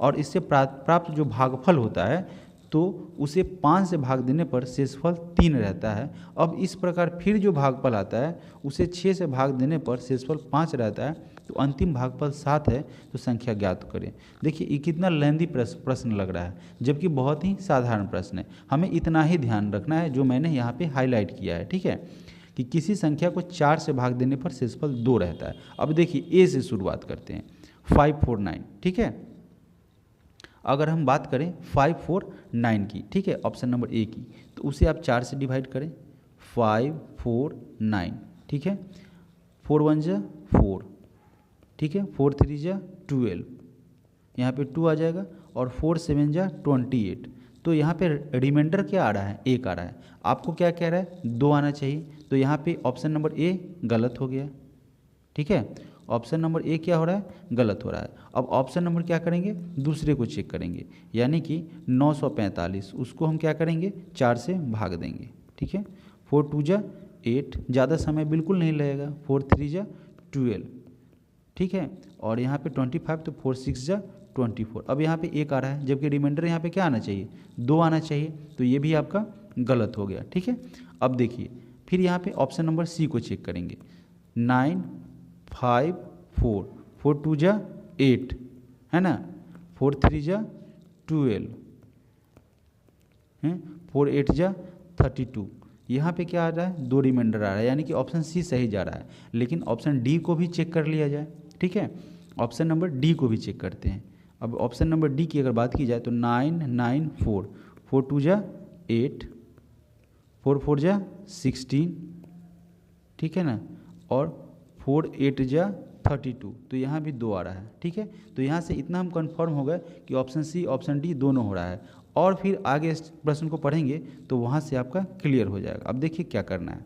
[SPEAKER 1] और इससे प्राप्त जो भागफल होता है तो उसे 5 से भाग देने पर शेषफल 3 रहता है। अब इस प्रकार फिर जो भागफल आता है उसे 6 से भाग देने पर शेषफल 5 रहता है, तो अंतिम भागफल 7 है। तो संख्या ज्ञात करें। देखिए ये कितना लेंदी प्रश्न लग रहा है, जबकि बहुत ही साधारण प्रश्न है। हमें इतना ही ध्यान रखना है जो मैंने यहाँ पे हाईलाइट किया है, ठीक है, कि किसी संख्या को 4 से भाग देने पर शेषफल 2 रहता है। अब देखिए ए से शुरुआत करते हैं, 549, ठीक है। अगर हम बात करें 549 की, ठीक है, ऑप्शन नंबर ए की, तो उसे आप 4 से डिवाइड करें, 549, ठीक है, 4 1 जा 4, ठीक है, 4 3 जा 12, यहाँ पे 2 आ जाएगा, और 4 7 जा 28। तो यहाँ पे रिमाइंडर क्या आ रहा है, 1 आ रहा है। आपको क्या कह रहा है, 2 आना चाहिए। तो यहाँ पे ऑप्शन नंबर ए गलत हो गया, ठीक है, ऑप्शन नंबर ए क्या हो रहा है, गलत हो रहा है। अब ऑप्शन नंबर क्या करेंगे, दूसरे को चेक करेंगे, यानी कि 945, उसको हम क्या करेंगे, 4 से भाग देंगे, ठीक है। 4 2 जा 8, ज़्यादा समय बिल्कुल नहीं लगेगा, 4 3 जा 12, ठीक है, और यहाँ पे 25, तो 4 6 जा 24। अब यहाँ पे 1 आ रहा है, जबकि रिमाइंडर यहाँ पे क्या आना चाहिए, 2 आना चाहिए, तो ये भी आपका गलत हो गया, ठीक है। अब देखिए फिर यहाँ पे ऑप्शन नंबर सी को चेक करेंगे, 9 5 4, 4 2 जा 8, है ना, 4 3 जा 12, 4 8 जा 32। यहाँ पे क्या आ रहा है, 2 रिमाइंडर आ रहा है, यानी कि ऑप्शन सी सही जा रहा है। लेकिन ऑप्शन डी को भी चेक कर लिया जाए, ठीक है, ऑप्शन नंबर डी को भी चेक करते हैं। अब ऑप्शन नंबर डी की अगर बात की जाए तो 9 9 4, 4 2 जा 8, 4 4 जा 16, ठीक है ना, और 4 8 जा 32। तो यहाँ भी 2 आ रहा है, ठीक है। तो यहाँ से इतना हम कंफर्म हो गए कि ऑप्शन सी ऑप्शन डी दोनों हो रहा है। और फिर आगे इस प्रश्न को पढ़ेंगे तो वहाँ से आपका क्लियर हो जाएगा। अब देखिए क्या करना है।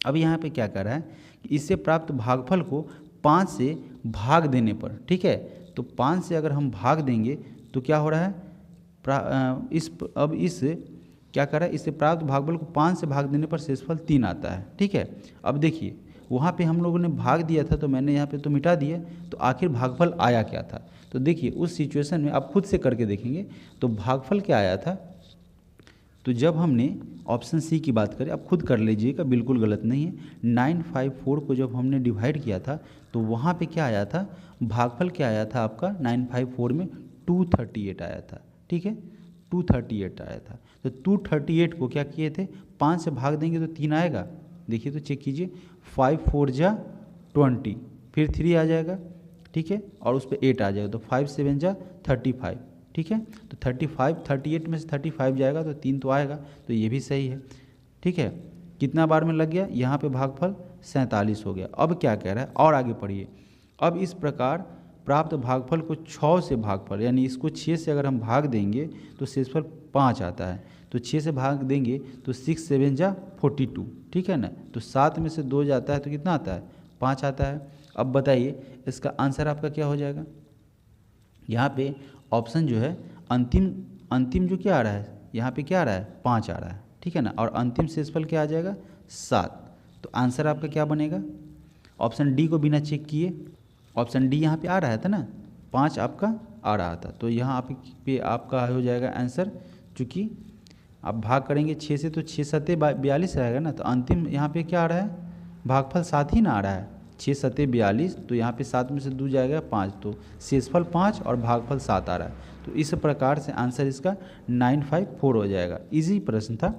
[SPEAKER 1] अब यहाँ पे क्या कर रहा है कि इससे प्राप्त भागफल को 5 से भाग देने पर, ठीक है, तो 5 से अगर हम भाग देंगे तो क्या हो रहा है, इस क्या कर रहा है, इससे प्राप्त भागफल को 5 से भाग देने पर शेषफल 3 आता है, ठीक है। अब देखिए वहाँ पे हम लोगों ने भाग दिया था तो मैंने यहाँ पे तो मिटा दिया, तो आखिर भागफल आया क्या था। तो देखिए उस सिचुएशन में आप खुद से करके देखेंगे तो भागफल क्या आया था। तो जब हमने ऑप्शन सी की बात करें, आप खुद कर लीजिएगा, बिल्कुल गलत नहीं है। 954 को जब हमने डिवाइड किया था तो वहाँ पे क्या आया था, भागफल क्या आया था आपका 954 में 238 आया था, ठीक है, 238 आया था। तो 238 को क्या किए थे, 5 से भाग देंगे तो 3 आएगा। देखिए तो चेक कीजिए, 5 4 जा 20, फिर 3 आ जाएगा, ठीक है, और उस पर 8 आ जाएगा, तो 5 7 जा 35, ठीक है। तो 38 में से 35 जाएगा तो 3 तो आएगा, तो ये भी सही है, ठीक है। कितना बार में लग गया, यहाँ पे भागफल 47 हो गया। अब क्या कह रहा है, और आगे पढ़िए। अब इस प्रकार प्राप्त भागफल को 6 से भागफल, यानी इसको 6 से अगर हम भाग देंगे तो शेषफल 5 आता है। तो 6 से भाग देंगे तो 6 7 जा 42, ठीक है ना। तो 7 में से 2 जाता है तो कितना आता है, 5 आता है। अब बताइए इसका आंसर आपका क्या हो जाएगा। यहाँ पे ऑप्शन जो है अंतिम जो क्या आ रहा है, यहाँ पे क्या आ रहा है, 5 आ रहा है, ठीक है ना, और अंतिम शेषफल क्या आ जाएगा, 7। तो आंसर आपका क्या बनेगा, ऑप्शन डी को बिना चेक किए, ऑप्शन डी यहाँ पे आ रहा था ना, 5 आपका आ रहा था, तो यहाँ पे आपका हो जाएगा आंसर। चूँकि आप भाग करेंगे 6 से तो 6 7 42 रहेगा ना, तो अंतिम यहाँ पे क्या आ रहा है, भागफल 7 ही ना आ रहा है, 6 7 42, तो यहाँ पे 7 में से 2 जाएगा 5, तो शेषफल 5 और भागफल 7 आ रहा है। तो इस प्रकार से आंसर इसका 954 हो जाएगा। इजी प्रश्न था।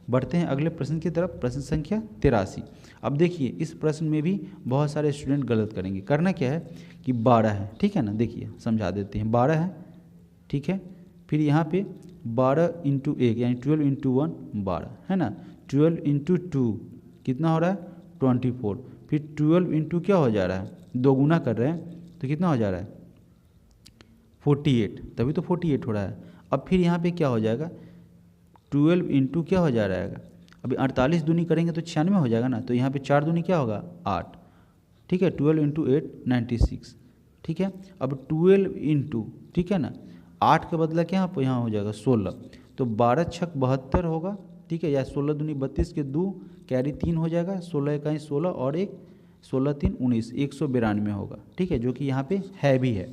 [SPEAKER 1] बढ़ते हैं अगले प्रश्न की तरफ, प्रश्न संख्या 83। अब देखिए इस प्रश्न में भी बहुत सारे स्टूडेंट गलत करेंगे। करना क्या है कि 12 है, ठीक है ना, देखिए समझा देते हैं। 12 है, ठीक है, फिर यहाँ पे 12 इंटू 1 यानी 12 इंटू 1 12 है ना, 12 इंटू 2 कितना हो रहा है 24, फिर 12 इंटू क्या हो जा रहा है, 2 गुना कर रहे हैं तो कितना हो जा रहा है 48, तभी तो 48 हो रहा है। अब फिर यहाँ पे क्या हो जाएगा, 12 इंटू क्या हो जा रहा है, अभी 48 दूनी करेंगे तो 96 हो जाएगा ना, तो यहाँ पे 4 दूनी क्या होगा 8, ठीक है, 12 इंटू 8 96, ठीक है। अब 12 इंटू, ठीक है ना, 8 के बदला क्या यहाँ हो जाएगा 16, तो 12 छक 72 होगा, ठीक है, या 16 दूनी 32 के 2 कैरी 3 हो जाएगा, 16 इकाई 16 और 1 16 3 19 192 होगा, ठीक है, जो कि यहाँ पे है भी है।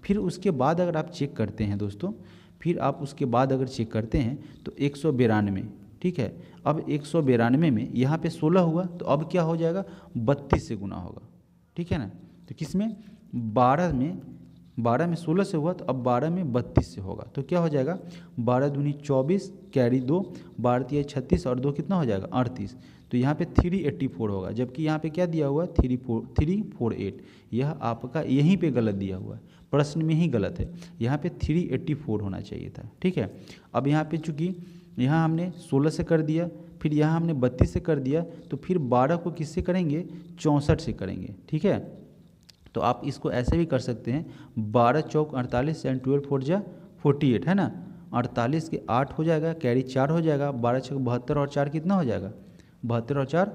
[SPEAKER 1] फिर उसके बाद अगर आप चेक करते हैं दोस्तों, फिर आप उसके बाद अगर चेक करते हैं तो 192, ठीक है। अब 192 में यहाँ पे 16 हुआ तो अब क्या हो जाएगा 32 से गुना होगा, ठीक है ना। तो किस में 12 में 16 से हुआ तो अब 12 में 32 से होगा, तो क्या हो जाएगा 12 दूनी 24 कैरी 2 12 तिया 36 और 2 कितना हो जाएगा 38, तो यहाँ पे 384 होगा, जबकि यहाँ पे क्या दिया हुआ है 348। यह आपका यहीं पे गलत दिया हुआ है, प्रश्न में ही गलत है, यहाँ पे 384 होना चाहिए था, ठीक है। अब यहाँ पे चूँकि यहाँ हमने 16 से कर दिया, फिर यहाँ हमने 32 से कर दिया, तो फिर 12 को किससे करेंगे 64 से करेंगे, ठीक है। तो आप इसको ऐसे भी कर सकते हैं, 12 चौक 48 एंड 12 4 जा 48 है ना, 48 के 8 हो जाएगा, कैरी 4 हो जाएगा, 12 छक 72 और 4 कितना हो जाएगा 72 और 4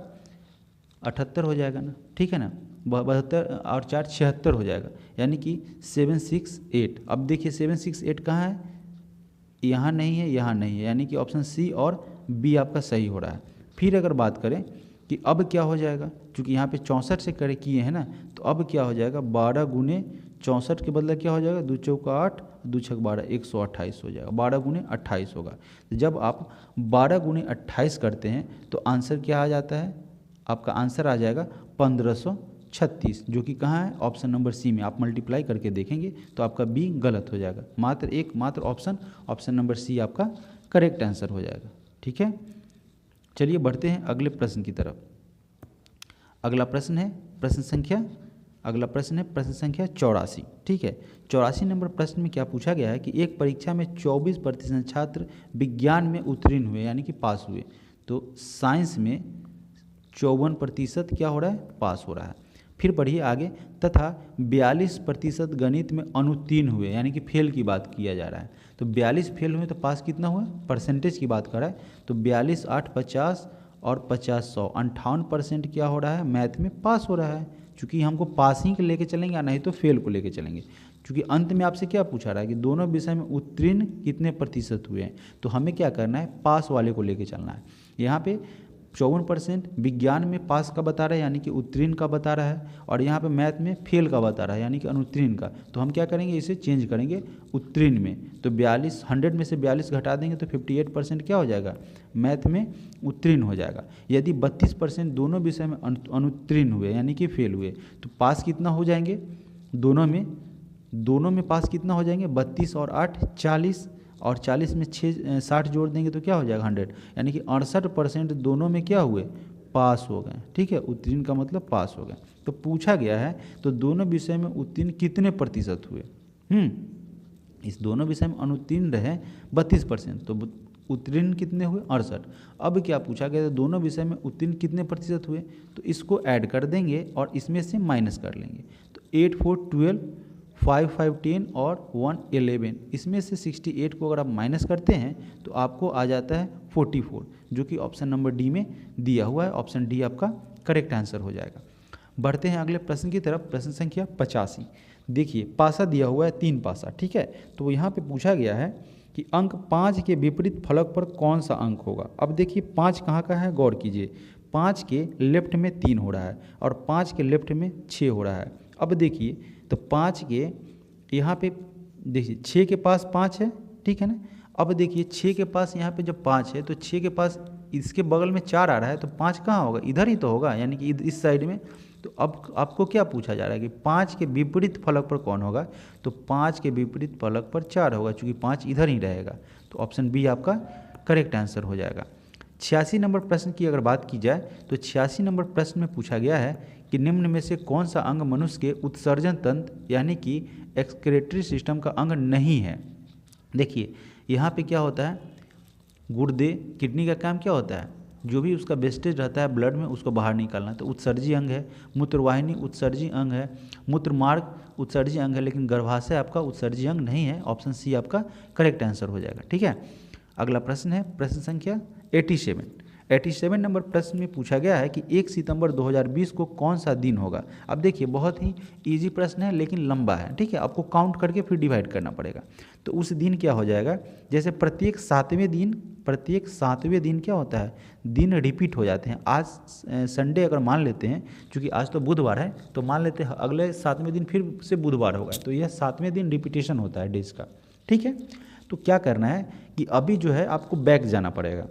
[SPEAKER 1] 78 हो जाएगा ना, ठीक है ना, 72 और 4 76 हो जाएगा, यानी कि 768। अब देखिए 768 कहाँ है, यहाँ नहीं है, यहाँ नहीं है, यानी कि ऑप्शन सी और बी आपका सही हो रहा है। फिर अगर बात करें कि अब क्या हो जाएगा, क्योंकि यहाँ पे 64 से करे किए हैं ना, तो अब क्या हो जाएगा 12 गुने 64 के बदला क्या हो जाएगा 2 चौका 8 2 छक 12 128 हो जाएगा, 12 गुने 28 होगा। तो जब आप 12 गुने 28 करते हैं तो आंसर क्या आ जाता है, आपका आंसर आ जाएगा 1536, जो कि कहाँ है ऑप्शन नंबर सी में। आप मल्टीप्लाई करके देखेंगे तो आपका बी गलत हो जाएगा, मात्र ऑप्शन नंबर सी आपका करेक्ट आंसर हो जाएगा, ठीक है। चलिए बढ़ते हैं अगले प्रश्न की तरफ। अगला प्रश्न है प्रश्न संख्या 84, ठीक है। 84 नंबर प्रश्न में क्या पूछा गया है कि एक परीक्षा में 24% छात्र विज्ञान में उत्तीर्ण हुए यानी कि पास हुए, तो साइंस में 54% क्या हो रहा है पास हो रहा है। फिर पढ़िए आगे, तथा 42% गणित में अनुत्तीर्ण हुए, यानी कि फेल की बात किया जा रहा है। तो 42 फेल हुए तो पास कितना हुआ, परसेंटेज की बात कर रहा है। तो 42 8 50 और 50 100, 58% क्या हो रहा है, मैथ में पास हो रहा है। चूँकि हमको पास ही के लेके चलेंगे या नहीं तो फेल को लेके चलेंगे, क्योंकि अंत में आपसे क्या पूछा रहा है कि दोनों विषय में उत्तीर्ण कितने प्रतिशत हुए हैं। तो हमें क्या करना है, पास वाले को लेके चलना है। यहाँ पे 54% विज्ञान में पास का बता रहा है, यानी कि उत्तीर्ण का बता रहा है, और यहाँ पे मैथ में फेल का बता रहा है, यानी कि अनुत्तीर्ण का। तो हम क्या करेंगे, इसे चेंज करेंगे उत्तीर्ण में। तो 42, 100 में से 42 घटा देंगे तो 58% क्या हो जाएगा, मैथ में उत्तीर्ण हो जाएगा। यदि 32% दोनों विषय में अनुत्तीर्ण हुए, यानी कि फेल हुए, तो पास कितना हो जाएंगे, दोनों में पास कितना हो जाएंगे, 32 और 8 40, और 40 में 60 जोड़ देंगे तो क्या हो जाएगा 100, यानी कि 68% दोनों में क्या हुए, पास हो गए। ठीक है, उत्तीर्ण का मतलब पास हो गए। तो पूछा गया है तो दोनों विषय में उत्तीर्ण कितने प्रतिशत हुए। इस दोनों विषय में अनुत्तीर्ण रहे 32%, तो उत्तीर्ण कितने हुए, 68। अब क्या पूछा गया, तो दोनों विषय में उत्तीर्ण कितने प्रतिशत हुए, तो इसको ऐड कर देंगे और इसमें से माइनस कर लेंगे। तो 8 4 12, 5 5 10 और 1 11, इसमें से 68 को अगर आप माइनस करते हैं तो आपको आ जाता है 44, जो कि ऑप्शन नंबर डी में दिया हुआ है। ऑप्शन डी आपका करेक्ट आंसर हो जाएगा। बढ़ते हैं अगले प्रश्न की तरफ, प्रश्न संख्या 85। देखिए पासा दिया हुआ है 3 पासा, ठीक है। तो यहाँ पे पूछा गया है कि अंक 5 के विपरीत फलक पर कौन सा अंक होगा। अब देखिए 5 कहाँ का है, गौर कीजिए। 5 के लेफ्ट में 3 हो रहा है और 5 के लेफ्ट में 6 हो रहा है। अब देखिए तो 5 के यहाँ पे देखिए 6 के पास 5 है, ठीक है ना। अब देखिए 6 के पास यहाँ पे जब 5 है तो 6 के पास इसके बगल में 4 आ रहा है, तो 5 कहाँ होगा, इधर ही तो होगा, यानी कि इस साइड में। तो अब आपको क्या पूछा जा रहा है कि 5 के विपरीत फलक पर कौन होगा, तो 5 के विपरीत फलक पर 4 होगा, चूँकि 5 इधर ही रहेगा। तो ऑप्शन बी आपका करेक्ट आंसर हो जाएगा। 86 नंबर प्रश्न की अगर बात की जाए तो 86 नंबर प्रश्न में पूछा गया है कि निम्न में से कौन सा अंग मनुष्य के उत्सर्जन तंत्र यानी कि एक्सक्रेटरी सिस्टम का अंग नहीं है। देखिए यहाँ पे क्या होता है, गुर्दे किडनी का काम क्या होता है, जो भी उसका वेस्टेज रहता है ब्लड में उसको बाहर निकालना, तो उत्सर्जी अंग है। मूत्रवाहिनी उत्सर्जी अंग है, मूत्रमार्ग उत्सर्जी अंग है, लेकिन गर्भाशय आपका उत्सर्जी अंग नहीं है। ऑप्शन सी आपका करेक्ट आंसर हो जाएगा। ठीक है, अगला प्रश्न है प्रश्न संख्या 87। 87 नंबर प्रश्न में पूछा गया है कि 1 सितंबर 2020 को कौन सा दिन होगा। अब देखिए बहुत ही इजी प्रश्न है लेकिन लंबा है, ठीक है, आपको काउंट करके फिर डिवाइड करना पड़ेगा। तो उस दिन क्या हो जाएगा, जैसे प्रत्येक सातवें दिन क्या होता है, दिन रिपीट हो जाते हैं। आज संडे अगर मान लेते हैं, क्योंकि आज तो बुधवार है, तो मान लेते हैं अगले 7वें दिन फिर से बुधवार होगा, तो यह 7वें दिन रिपीटेशन होता है डेज का। ठीक है, तो क्या करना है कि अभी जो है आपको बैक जाना पड़ेगा।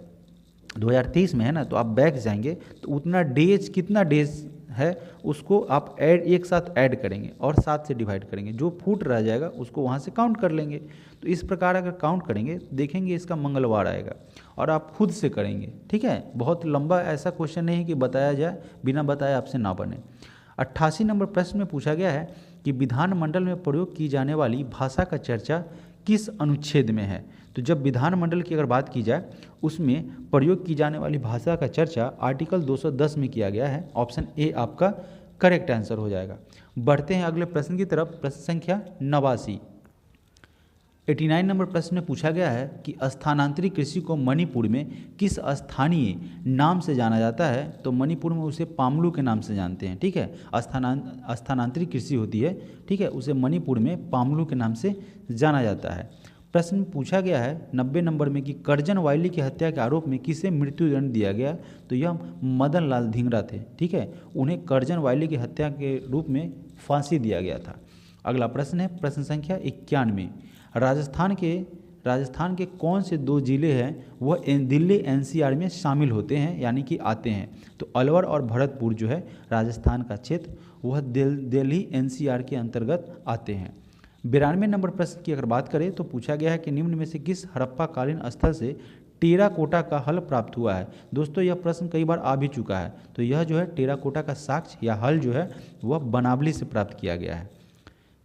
[SPEAKER 1] 2023 में है ना, तो आप बैक जाएंगे तो उतना डेज, कितना डेज है उसको आप एक साथ ऐड करेंगे और 7 से डिवाइड करेंगे, जो फुट रह जाएगा उसको वहाँ से काउंट कर लेंगे। तो इस प्रकार अगर काउंट करेंगे देखेंगे इसका मंगलवार आएगा और आप खुद से करेंगे। ठीक है, बहुत लंबा ऐसा क्वेश्चन नहीं है कि बताया जाए, बिना बताए आपसे ना बने। 88 नंबर प्रश्न में पूछा गया है कि विधानमंडल में प्रयोग की जाने वाली भाषा का चर्चा किस अनुच्छेद में है। तो जब विधानमंडल की अगर बात की जाए उसमें प्रयोग की जाने वाली भाषा का चर्चा आर्टिकल 210 में किया गया है। ऑप्शन ए आपका करेक्ट आंसर हो जाएगा। बढ़ते हैं अगले प्रश्न की तरफ, प्रश्न संख्या 89। 89 नंबर प्रश्न में पूछा गया है कि स्थानांतरित कृषि को मणिपुर में किस स्थानीय नाम से जाना जाता है। तो मणिपुर में उसे पामलू के नाम से जानते हैं। ठीक है, स्थानांतरित कृषि होती है, ठीक है, उसे मणिपुर में पामलू के नाम से जाना जाता है। प्रश्न में पूछा गया है 90 नंबर में कि करजन वायली की हत्या के आरोप में किसे मृत्युदंड दिया गया। तो यह मदन लाल धिंगरा थे। ठीक है, उन्हें करजन वायली की हत्या के रूप में फांसी दिया गया था। अगला प्रश्न है प्रश्न संख्या 91। राजस्थान के कौन से 2 जिले हैं वह दिल्ली एनसीआर में शामिल होते हैं, यानी कि आते हैं। तो अलवर और भरतपुर जो है राजस्थान का क्षेत्र, वह दिल्ली एनसीआर के अंतर्गत आते हैं। 92 नंबर प्रश्न की अगर बात करें तो पूछा गया है कि निम्न में से किस हड़प्पा कालीन स्थल से टेराकोटा का हल प्राप्त हुआ है। दोस्तों यह प्रश्न कई बार आ भी चुका है। तो यह जो है टेराकोटा का साक्ष्य या हल जो है वह बनावली से प्राप्त किया गया है।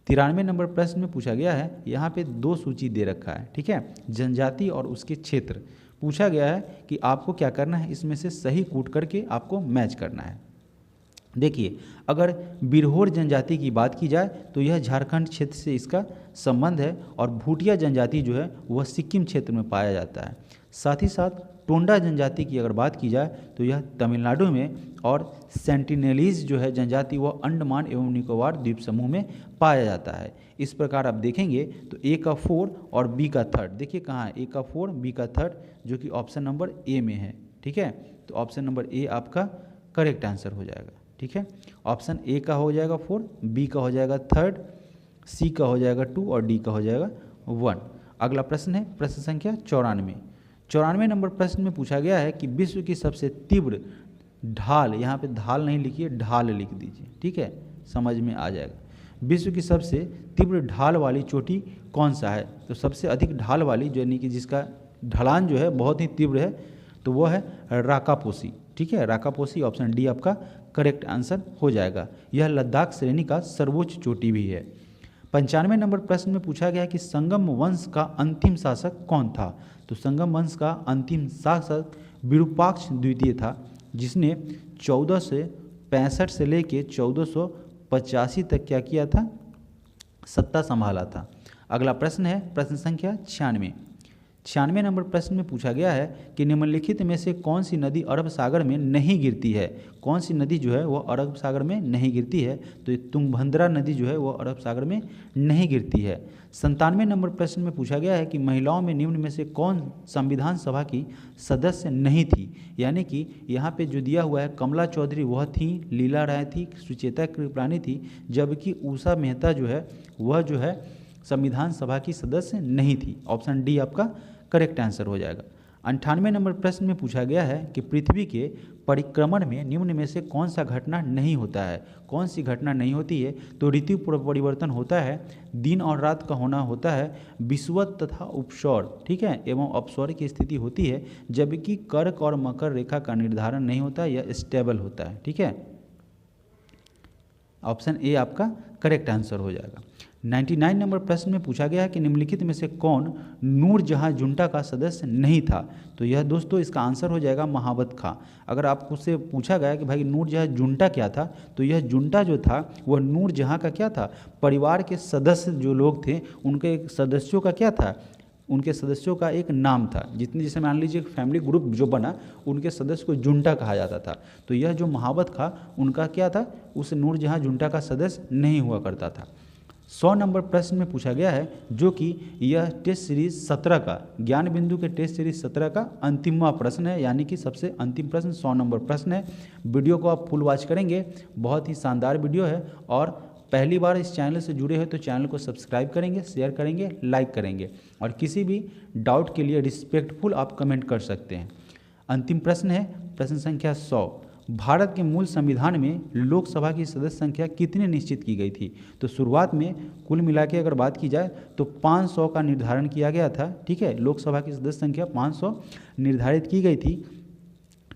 [SPEAKER 1] 93 नंबर प्रश्न में पूछा गया है, यहाँ पे 2 सूची दे रखा है। ठीक है, जनजाति और उसके क्षेत्र पूछा गया है कि आपको क्या करना है, इसमें से सही कूट करके आपको मैच करना है। देखिए, अगर बिरहोर जनजाति की बात की जाए तो यह झारखंड क्षेत्र से इसका संबंध है, और भूटिया जनजाति जो है वह सिक्किम क्षेत्र में पाया जाता है। साथ ही साथ टोंडा जनजाति की अगर बात की जाए तो यह तमिलनाडु में, और सेंटिनेलीज जो है जनजाति वह अंडमान एवं निकोबार द्वीप समूह में पाया जाता है। इस प्रकार आप देखेंगे तो ए का 4 और बी का 3, देखिए कहाँ है, ए का 4 बी का 3, जो कि ऑप्शन नंबर ए में है। ठीक है, तो ऑप्शन नंबर ए आपका करेक्ट आंसर हो जाएगा। ठीक है, ऑप्शन ए का हो जाएगा 4, बी का हो जाएगा 3, सी का हो जाएगा 2 और डी का हो जाएगा 1। अगला प्रश्न है प्रश्न संख्या 94। 94 नंबर प्रश्न में पूछा गया है कि विश्व की सबसे तीव्र ढाल, यहाँ पे ढाल नहीं लिखिए, ढाल लिख दीजिए। ठीक है, समझ में आ जाएगा। विश्व की सबसे तीव्र ढाल वाली चोटी कौन सा है? तो सबसे अधिक ढाल वाली, जो यानी कि जिसका ढलान जो है बहुत ही तीव्र है, तो वो है राकापोसी। ठीक है, राकापोसी, ऑप्शन डी आपका करेक्ट आंसर हो जाएगा। यह लद्दाख श्रेणी का सर्वोच्च चोटी भी है। 95 नंबर प्रश्न में पूछा गया कि संगम वंश का अंतिम शासक कौन था? तो संगम वंश का अंतिम शासक विरूपाक्ष द्वितीय था, जिसने 1465 से लेके 1485 तक क्या किया था? सत्ता संभाला था। अगला प्रश्न है प्रश्न संख्या 96। 96 नंबर प्रश्न में पूछा गया है कि निम्नलिखित में से कौन सी नदी अरब सागर में नहीं गिरती है? कौन सी नदी जो है वो अरब सागर में नहीं गिरती है? तो ये तुंगभद्रा नदी जो है वो अरब सागर में नहीं गिरती है। 97 नंबर प्रश्न में पूछा गया है कि महिलाओं में निम्न में से कौन संविधान सभा की सदस्य नहीं थी? यानी कि यहाँ पे जो दिया हुआ है, कमला चौधरी वह थी, लीला राय थी, सुचेता कृपलानी थी, जबकि उषा मेहता जो है वह जो है संविधान सभा की सदस्य नहीं थी। ऑप्शन डी आपका करेक्ट आंसर हो जाएगा। 98 नंबर प्रश्न में पूछा गया है कि पृथ्वी के परिक्रमण में निम्न में से कौन सा घटना नहीं होता है? कौन सी घटना नहीं होती है? तो ऋतु परिवर्तन होता है, दिन और रात का होना होता है, विषुवत तथा उपसौर, ठीक है, एवं अपसौर की स्थिति होती है, जबकि कर्क और मकर रेखा का निर्धारण नहीं होता, यह स्टेबल होता है। ठीक है, ऑप्शन ए आपका करेक्ट आंसर हो जाएगा। 99 नंबर प्रश्न में पूछा गया है कि निम्नलिखित में से कौन नूरजहां जुंटा का सदस्य नहीं था? तो यह दोस्तों इसका आंसर हो जाएगा महाबत खां। अगर आपको से पूछा गया कि भाई नूरजहां जुंटा क्या था, तो यह जुंटा जो था वह नूरजहां का क्या था? परिवार के सदस्य जो लोग थे उनके सदस्यों का क्या था? उनके सदस्यों का एक नाम था। जितने, जैसे मान लीजिए फैमिली ग्रुप जो बना, उनके सदस्य को जुंटा कहा जाता था। तो यह जो महाबत खां उनका क्या था? उस नूरजहां जुंटा का सदस्य नहीं हुआ करता था। 100 नंबर प्रश्न में पूछा गया है, जो कि यह टेस्ट सीरीज 17 का, ज्ञान बिंदु के टेस्ट सीरीज 17 का अंतिमवा प्रश्न है, यानी कि सबसे अंतिम प्रश्न 100 नंबर प्रश्न है। वीडियो को आप फुल वॉच करेंगे, बहुत ही शानदार वीडियो है। और पहली बार इस चैनल से जुड़े हो तो चैनल को सब्सक्राइब करेंगे, शेयर करेंगे, लाइक करेंगे, और किसी भी डाउट के लिए रिस्पेक्टफुल आप कमेंट कर सकते हैं। अंतिम प्रश्न है प्रश्न संख्या 100। भारत के मूल संविधान में लोकसभा की सदस्य संख्या कितनी निश्चित की गई थी? तो शुरुआत में कुल मिला के अगर बात की जाए तो 500 का निर्धारण किया गया था। ठीक है, लोकसभा की सदस्य संख्या 500 निर्धारित की गई थी।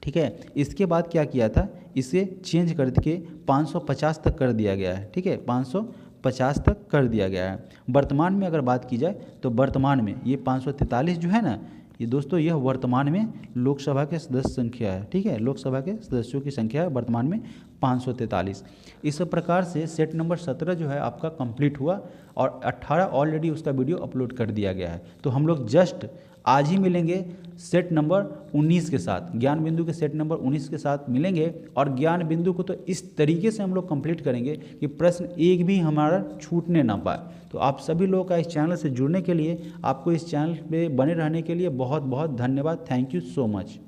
[SPEAKER 1] ठीक है, इसके बाद क्या किया था? इसे चेंज करके 550 तक कर दिया गया है। ठीक है, 550 तक कर दिया गया है। वर्तमान में अगर बात की जाए तो वर्तमान में ये 543 जो है ना, ये दोस्तों यह वर्तमान में लोकसभा के सदस्य संख्या है। ठीक है, लोकसभा के सदस्यों की संख्या है वर्तमान में 543। इस प्रकार से सेट नंबर 17 जो है आपका कंप्लीट हुआ, और 18 ऑलरेडी उसका वीडियो अपलोड कर दिया गया है। तो हम लोग जस्ट आज ही मिलेंगे सेट नंबर 19 के साथ, ज्ञान बिंदु के सेट नंबर 19 के साथ मिलेंगे। और ज्ञान बिंदु को तो इस तरीके से हम लोग कंप्लीट करेंगे कि प्रश्न एक भी हमारा छूटने ना पाए। तो आप सभी लोगों का इस चैनल से जुड़ने के लिए, आपको इस चैनल पे बने रहने के लिए बहुत बहुत धन्यवाद। Thank you so much.